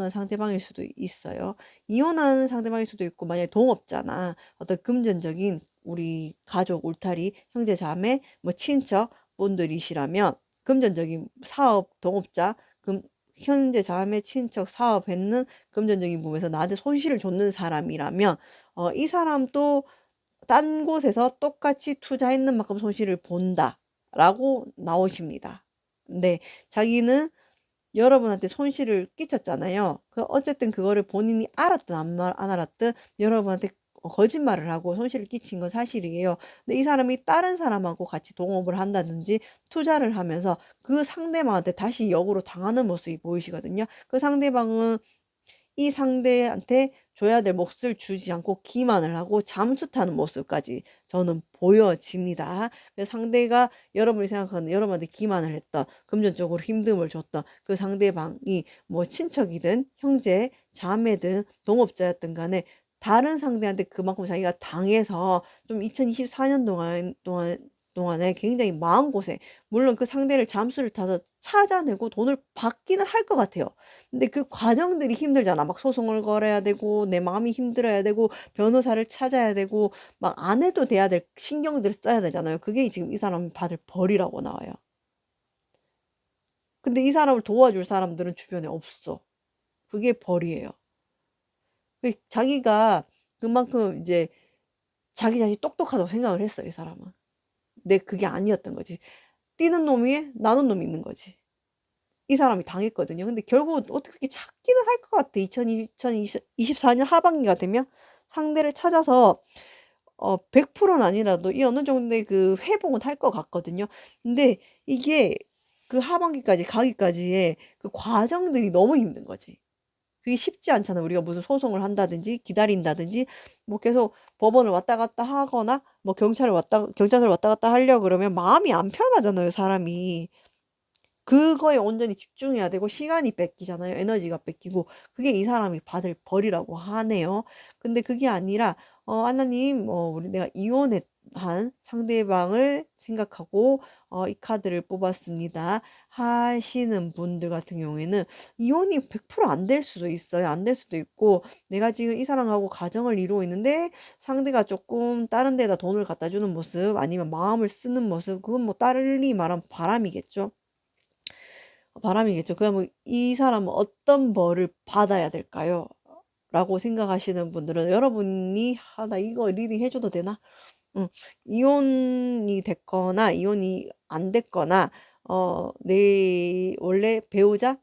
상대방일 수도 있어요. 이혼한 상대방일 수도 있고 만약에 동업자나 어떤 금전적인 우리 가족 울타리 형제 자매 뭐 친척 분들이시라면 금전적인 사업 동업자 현재 자매 친척 사업했는 금전적인 부분에서 나한테 손실을 줬는 사람이라면 이 사람도 딴 곳에서 똑같이 투자했는 만큼 손실을 본다라고 나오십니다. 네, 자기는 여러분한테 손실을 끼쳤잖아요. 어쨌든 그거를 본인이 알았든 안 알았든 여러분한테 거짓말을 하고 손실을 끼친 건 사실이에요. 근데 이 사람이 다른 사람하고 같이 동업을 한다든지 투자를 하면서 그 상대방한테 다시 역으로 당하는 모습이 보이시거든요. 그 상대방은 이 상대한테 줘야 될 몫을 주지 않고 기만을 하고 잠수 타는 모습까지 저는 보여집니다. 상대가 여러분이 생각하는 여러분한테 기만을 했던 금전적으로 힘듦을 줬던 그 상대방이 뭐 친척이든 형제, 자매든 동업자였든 간에 다른 상대한테 그만큼 자기가 당해서 좀 2024년 동안에 굉장히 마음고생, 물론 그 상대를 잠수를 타서 찾아내고 돈을 받기는 할 것 같아요. 근데 그 과정들이 힘들잖아. 막 소송을 걸어야 되고 내 마음이 힘들어야 되고 변호사를 찾아야 되고 막 안 해도 돼야 될 신경들을 써야 되잖아요. 그게 지금 이 사람이 받을 벌이라고 나와요. 근데 이 사람을 도와줄 사람들은 주변에 없어. 그게 벌이에요. 자기가 그만큼 이제 자기 자신이 똑똑하다고 생각을 했어요, 이 사람은. 근데 그게 아니었던 거지. 뛰는 놈 위에 나는 놈이 있는 거지. 이 사람이 당했거든요. 근데 결국은 어떻게 찾기는 할 것 같아. 2024년 하반기가 되면 상대를 찾아서 100%는 아니라도 이 어느 정도의 그 회복은 할 것 같거든요. 근데 이게 그 하반기까지 가기까지의 그 과정들이 너무 힘든 거지. 그게 쉽지 않잖아. 우리가 무슨 소송을 한다든지 기다린다든지 뭐 계속 법원을 왔다 갔다 하거나 뭐 경찰을 왔다 갔다 하려고 그러면 마음이 안 편하잖아요, 사람이. 그거에 온전히 집중해야 되고 시간이 뺏기잖아요. 에너지가 뺏기고 그게 이 사람이 받을 벌이라고 하네요. 근데 그게 아니라 하나님 내가 이혼한 상대방을 생각하고 이 카드를 뽑았습니다. 하시는 분들 같은 경우에는 이혼이 100%안 될 수도 있어요. 안 될 수도 있고 내가 지금 이 사람하고 가정을 이루고 있는데 상대가 조금 다른 데다 돈을 갖다 주는 모습 아니면 마음을 쓰는 모습 그건 뭐 딸이 말하면 바람이겠죠. 바람이겠죠. 그러면 이 사람은 어떤 벌을 받아야 될까요? 라고 생각하시는 분들은 여러분이 나 이거 리딩 해줘도 되나? 이혼이 됐거나 이혼이 안 됐거나 내 원래 배우자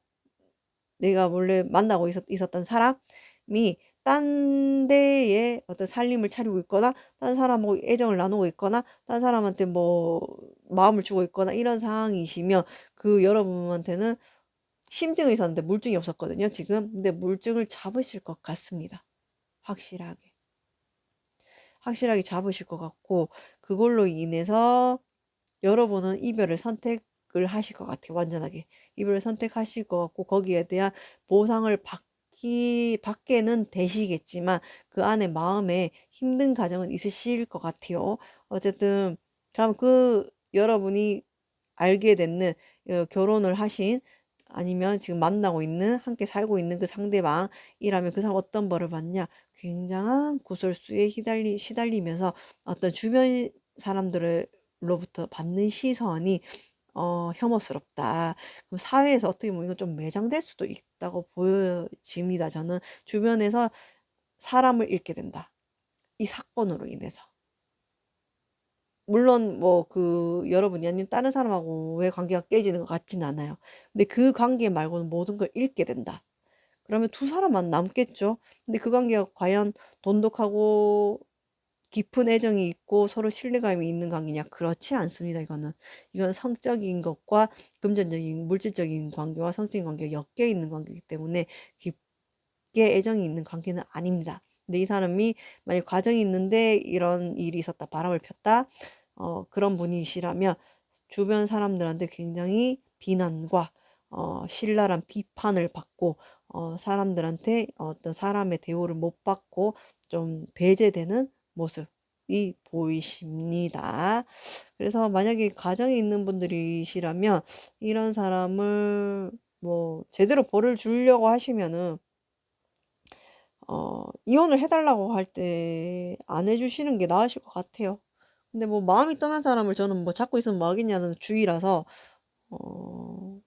내가 원래 만나고 있었던 사람이 딴 데에 어떤 살림을 차리고 있거나 딴 사람하고 애정을 나누고 있거나 딴 사람한테 뭐 마음을 주고 있거나 이런 상황이시면 그 여러분한테는 심증이 있었는데 물증이 없었거든요, 지금. 근데 물증을 잡으실 것 같습니다. 확실하게. 확실하게 잡으실 것 같고 그걸로 인해서 여러분은 이별을 선택을 하실 것 같아요. 완전하게. 이별을 선택하실 것 같고 거기에 대한 보상을 받게는 되시겠지만 그 안에 마음에 힘든 가정은 있으실 것 같아요. 어쨌든 그럼 그 여러분이 알게 됐는 결혼을 하신 아니면 지금 만나고 있는, 함께 살고 있는 그 상대방이라면 그 사람 어떤 벌을 받냐? 굉장한 구설수에 시달리면서 어떤 주변 사람들로부터 받는 시선이 혐오스럽다. 그럼 사회에서 어떻게 보면 이건 좀 매장될 수도 있다고 보여집니다. 저는 주변에서 사람을 잃게 된다. 이 사건으로 인해서. 물론 뭐 여러분이 아닌 다른 사람하고의 관계가 깨지는 것 같지는 않아요. 근데 그 관계 말고는 모든 걸 잃게 된다. 그러면 두 사람만 남겠죠. 근데 그 관계가 과연 돈독하고 깊은 애정이 있고 서로 신뢰감이 있는 관계냐? 그렇지 않습니다. 이건 성적인 것과 금전적인 물질적인 관계와 성적인 관계가 엮여 있는 관계이기 때문에 깊게 애정이 있는 관계는 아닙니다. 근데 이 사람이 만약 과정이 있는데 이런 일이 있었다, 바람을 폈다, 그런 분이시라면 주변 사람들한테 굉장히 비난과 신랄한 비판을 받고 사람들한테 어떤 사람의 대우를 못 받고 좀 배제되는 모습이 보이십니다. 그래서 만약에 가정에 있는 분들이시라면 이런 사람을 뭐 제대로 벌을 주려고 하시면은 이혼을 해달라고 할 때 안 해주시는 게 나으실 것 같아요. 근데 뭐 마음이 떠난 사람을 저는 뭐 잡고 있으면 뭐 하겠냐는 주의라서 어,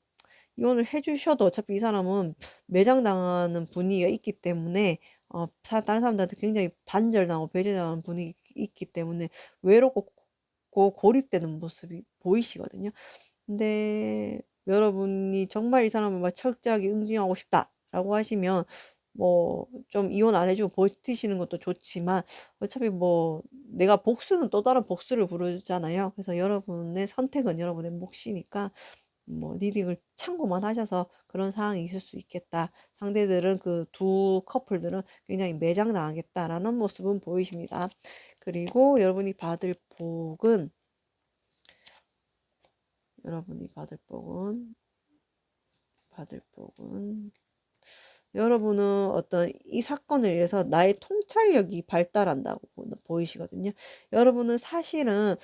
이혼을 해주셔도 어차피 이 사람은 매장당하는 분위기가 있기 때문에 다른 사람들한테 굉장히 단절당하고 배제당하는 분위기 있기 때문에 외롭고 고립되는 모습이 보이시거든요. 근데 여러분이 정말 이 사람을 막 철저하게 응징하고 싶다라고 하시면 뭐 좀 이혼 안 해주고 버티시는 것도 좋지만 어차피 뭐 내가 복수는 또 다른 복수를 부르잖아요. 그래서 여러분의 선택은 여러분의 몫이니까 뭐 리딩을 참고만 하셔서 그런 상황이 있을 수 있겠다. 상대들은 그 두 커플들은 굉장히 매장당하겠다라는 모습은 보이십니다. 그리고 여러분이 받을 복은 여러분은 어떤 이 사건을 위해서 나의 통찰력이 발달한다고 보이시거든요. 여러분은 사실은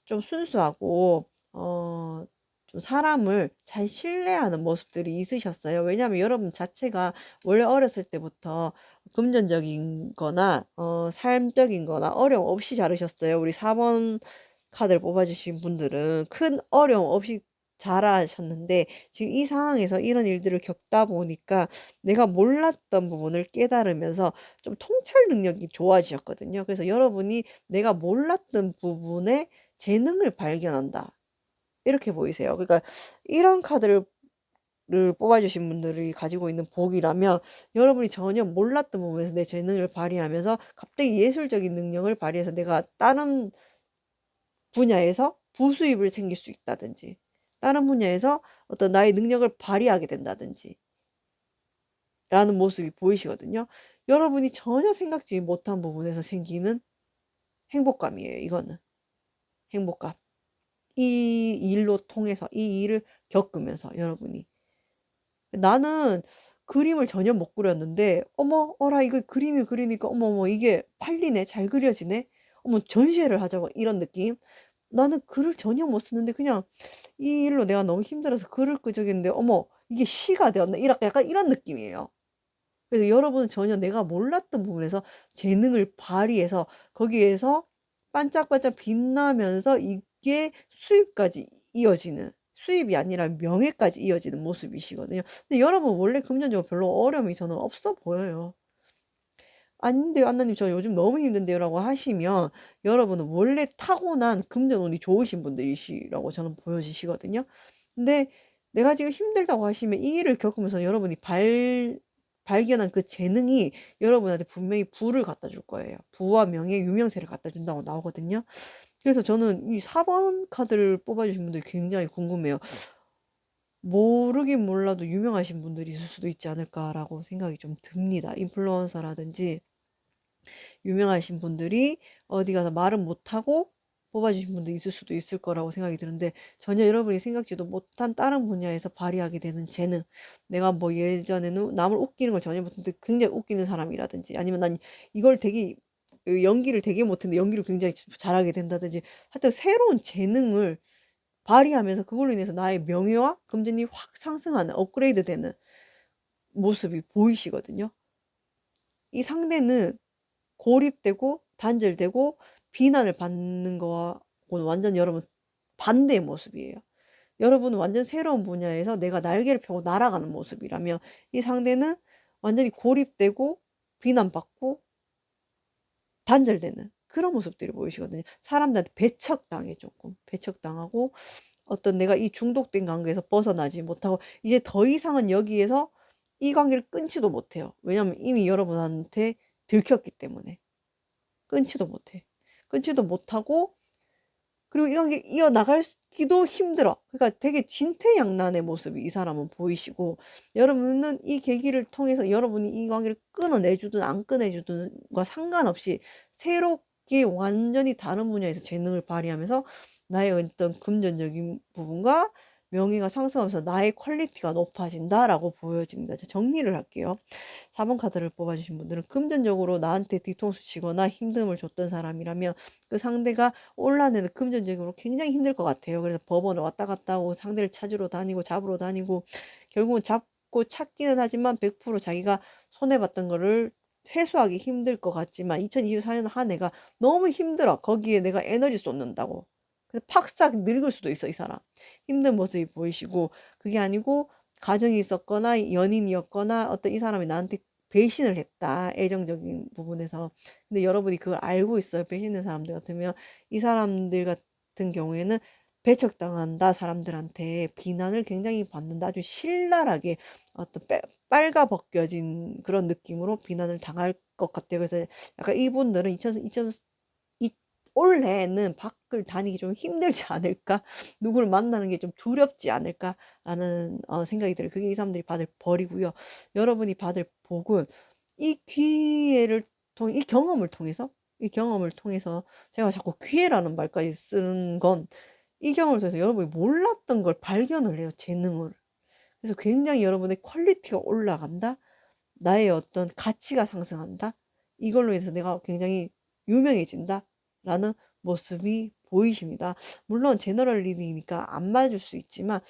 좀 순수하고 좀 사람을 잘 신뢰하는 모습들이 있으셨어요. 왜냐하면 여러분 자체가 원래 어렸을 때부터 금전적인 거나 삶적인 거나 어려움 없이 자르셨어요. 우리 4번 카드를 뽑아주신 분들은 큰 어려움 없이 잘하셨는데 지금 이 상황에서 이런 일들을 겪다 보니까 내가 몰랐던 부분을 깨달으면서 좀 통찰 능력이 좋아지셨거든요. 그래서 여러분이 내가 몰랐던 부분에 재능을 발견한다. 이렇게 보이세요. 그러니까 이런 카드를 뽑아주신 분들이 가지고 있는 복이라면 여러분이 전혀 몰랐던 부분에서 내 재능을 발휘하면서 갑자기 예술적인 능력을 발휘해서 내가 다른 분야에서 부수입을 생길 수 있다든지 다른 분야에서 어떤 나의 능력을 발휘하게 된다든지 라는 모습이 보이시거든요. 여러분이 전혀 생각지 못한 부분에서 생기는 행복감이에요. 이거는 행복감. 이 일로 통해서 이 일을 겪으면서 여러분이 나는 그림을 전혀 못 그렸는데 어머 어라 이거 그림을 그리니까 어머 이게 팔리네 잘 그려지네 어머 전시회를 하자고 이런 느낌 나는 글을 전혀 못 쓰는데 그냥 이 일로 내가 너무 힘들어서 글을 끄적였는데 어머 이게 시가 되었네 이렇게 약간 이런 느낌이에요. 그래서 여러분은 전혀 내가 몰랐던 부분에서 재능을 발휘해서 거기에서 반짝반짝 빛나면서 이게 수입까지 이어지는 수입이 아니라 명예까지 이어지는 모습이시거든요. 근데 여러분 원래 금전적으로 별로 어려움이 저는 없어 보여요. 아닌데요, 안나님, 저 요즘 너무 힘든데요, 라고 하시면 여러분은 원래 타고난 금전운이 좋으신 분들이시라고 저는 보여지시거든요. 근데 내가 지금 힘들다고 하시면 이 일을 겪으면서 여러분이 발견한 그 재능이 여러분한테 분명히 부를 갖다 줄 거예요. 부와 명예, 유명세를 갖다 준다고 나오거든요. 그래서 저는 이 4번 카드를 뽑아주신 분들 굉장히 궁금해요. 모르긴 몰라도 유명하신 분들이 있을 수도 있지 않을까라고 생각이 좀 듭니다. 인플루언서라든지 유명하신 분들이 어디 가서 말은 못하고 뽑아주신 분도 있을 수도 있을 거라고 생각이 드는데 전혀 여러분이 생각지도 못한 다른 분야에서 발휘하게 되는 재능 내가 뭐 예전에는 남을 웃기는 걸 전혀 못했는데 굉장히 웃기는 사람이라든지 아니면 난 이걸 되게 연기를 되게 못했는데 연기를 굉장히 잘하게 된다든지 하여튼 새로운 재능을 발휘하면서 그걸로 인해서 나의 명예와 금전이 확 상승하는 업그레이드 되는 모습이 보이시거든요. 이 상대는 고립되고 단절되고 비난을 받는 거하고는 완전 여러분 반대의 모습이에요. 여러분은 완전 새로운 분야에서 내가 날개를 펴고 날아가는 모습이라면 이 상대는 완전히 고립되고 비난받고 단절되는 그런 모습들이 보이시거든요. 사람들한테 배척당해 조금 배척당하고 어떤 내가 이 중독된 관계에서 벗어나지 못하고 이제 더 이상은 여기에서 이 관계를 끊지도 못해요. 왜냐면 이미 여러분한테 들켰기 때문에 끊지도 못해. 끊지도 못하고 그리고 이 관계를 이어나가기도 힘들어. 그러니까 되게 진퇴양난의 모습이 이 사람은 보이시고 여러분은 이 계기를 통해서 여러분이 이 관계를 끊어내주든 안 끊어내주든과 상관없이 새롭게 완전히 다른 분야에서 재능을 발휘하면서 나의 어떤 금전적인 부분과 명예가 상승하면서 나의 퀄리티가 높아진다라고 보여집니다. 정리를 할게요. 4번 카드를 뽑아주신 분들은 금전적으로 나한테 뒤통수 치거나 힘듦을 줬던 사람이라면 그 상대가 올라내는 금전적으로 굉장히 힘들 것 같아요. 그래서 법원을 왔다 갔다 하고 상대를 찾으러 다니고 잡으러 다니고 결국은 잡고 찾기는 하지만 100% 자기가 손해봤던 거를 회수하기 힘들 것 같지만 2024년 한 해가 너무 힘들어. 거기에 내가 에너지 쏟는다고. 그래서 팍싹 늙을 수도 있어, 이 사람. 힘든 모습이 보이시고 그게 아니고 가정이 있었거나 연인이었거나 어떤 이 사람이 나한테 배신을 했다. 애정적인 부분에서. 근데 여러분이 그걸 알고 있어요. 배신된 사람들 같으면 이 사람들 같은 경우에는 배척당한다. 사람들한테 비난을 굉장히 받는다. 아주 신랄하게 어떤 빨가벗겨진 그런 느낌으로 비난을 당할 것 같아요. 그래서 약간 이분들은 2000, 올해는 밖을 다니기 좀 힘들지 않을까? 누구를 만나는 게 좀 두렵지 않을까라는 생각이 들어요. 그게 이 사람들이 받을 벌이고요. 여러분이 받을 복은 이 기회를 이 경험을 통해서 제가 자꾸 기회라는 말까지 쓰는 건 이 경험을 통해서 여러분이 몰랐던 걸 발견을 해요. 재능을. 그래서 굉장히 여러분의 퀄리티가 올라간다. 나의 어떤 가치가 상승한다. 이걸로 인해서 내가 굉장히 유명해진다. 라는 모습이 보이십니다. 물론 제너럴 리딩이니까 안 맞을 수 있지만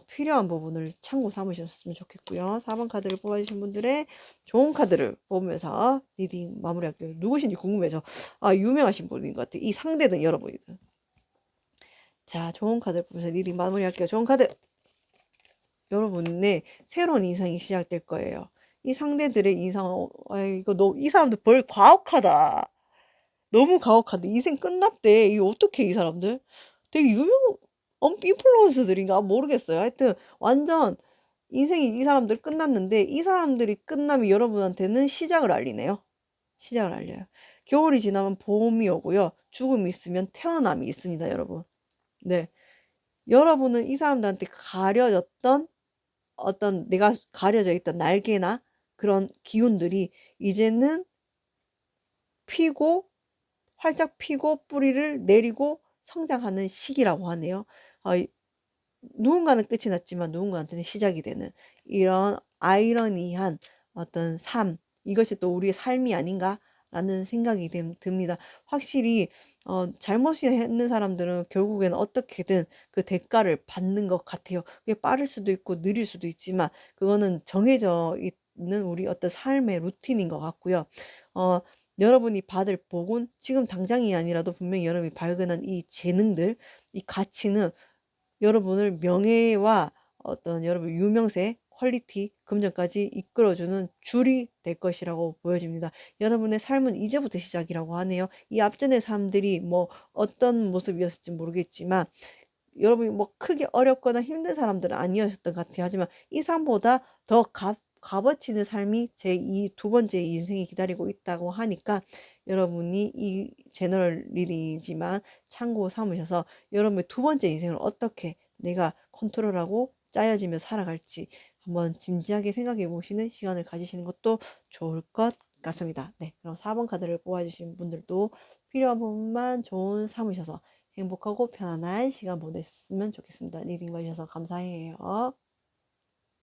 필요한 부분을 참고 삼으셨으면 좋겠고요. 4번 카드를 뽑아주신 분들의 좋은 카드를 뽑으면서 리딩 마무리할게요. 누구신지 궁금해서 유명하신 분인 것 같아요. 이 상대든 여러분이든. 자, 좋은 카드를 뽑으면서 리딩 마무리할게요. 좋은 카드! 여러분의 새로운 인상이 시작될 거예요. 이 상대들의 인상, 이 사람들 벌 과혹하다. 너무 가혹한데 인생 끝났대. 이거 어떻게 이 사람들? 되게 유명 인플루언서들인가 모르겠어요. 하여튼 완전 인생이 이 사람들 끝났는데 이 사람들이 끝나면 여러분한테는 시작을 알리네요. 시작을 알려요. 겨울이 지나면 봄이 오고요. 죽음이 있으면 태어남이 있습니다, 여러분. 네. 여러분은 이 사람들한테 가려졌던 어떤 내가 가려져 있던 날개나 그런 기운들이 이제는 피고 활짝 피고 뿌리를 내리고 성장하는 시기라고 하네요. 누군가는 끝이 났지만 누군가한테는 시작이 되는 이런 아이러니한 어떤 삶, 이것이 또 우리의 삶이 아닌가라는 생각이 듭니다. 확실히 잘못이 했는 사람들은 결국에는 어떻게든 그 대가를 받는 것 같아요. 그게 빠를 수도 있고 느릴 수도 있지만 그거는 정해져 있는 우리 어떤 삶의 루틴인 것 같고요. 여러분이 받을 복은 지금 당장이 아니라도 분명히 여러분이 발견한 이 재능들, 이 가치는 여러분을 명예와 어떤 여러분 유명세, 퀄리티, 금전까지 이끌어주는 줄이 될 것이라고 보여집니다. 여러분의 삶은 이제부터 시작이라고 하네요. 이 앞전의 삶들이 뭐 어떤 모습이었을지 모르겠지만 여러분이 뭐 크게 어렵거나 힘든 사람들은 아니었던 것 같아요. 하지만 이 삶보다 더 값어치는 삶이 제 이 두 번째 인생이 기다리고 있다고 하니까 여러분이 이 제너럴 리딩이지만 참고 삼으셔서 여러분의 두 번째 인생을 어떻게 내가 컨트롤하고 짜여지며 살아갈지 한번 진지하게 생각해 보시는 시간을 가지시는 것도 좋을 것 같습니다. 네, 그럼 4번 카드를 뽑아주신 분들도 필요한 부분만 좋은 삼으셔서 행복하고 편안한 시간 보냈으면 좋겠습니다. 리딩 봐주셔서 감사해요.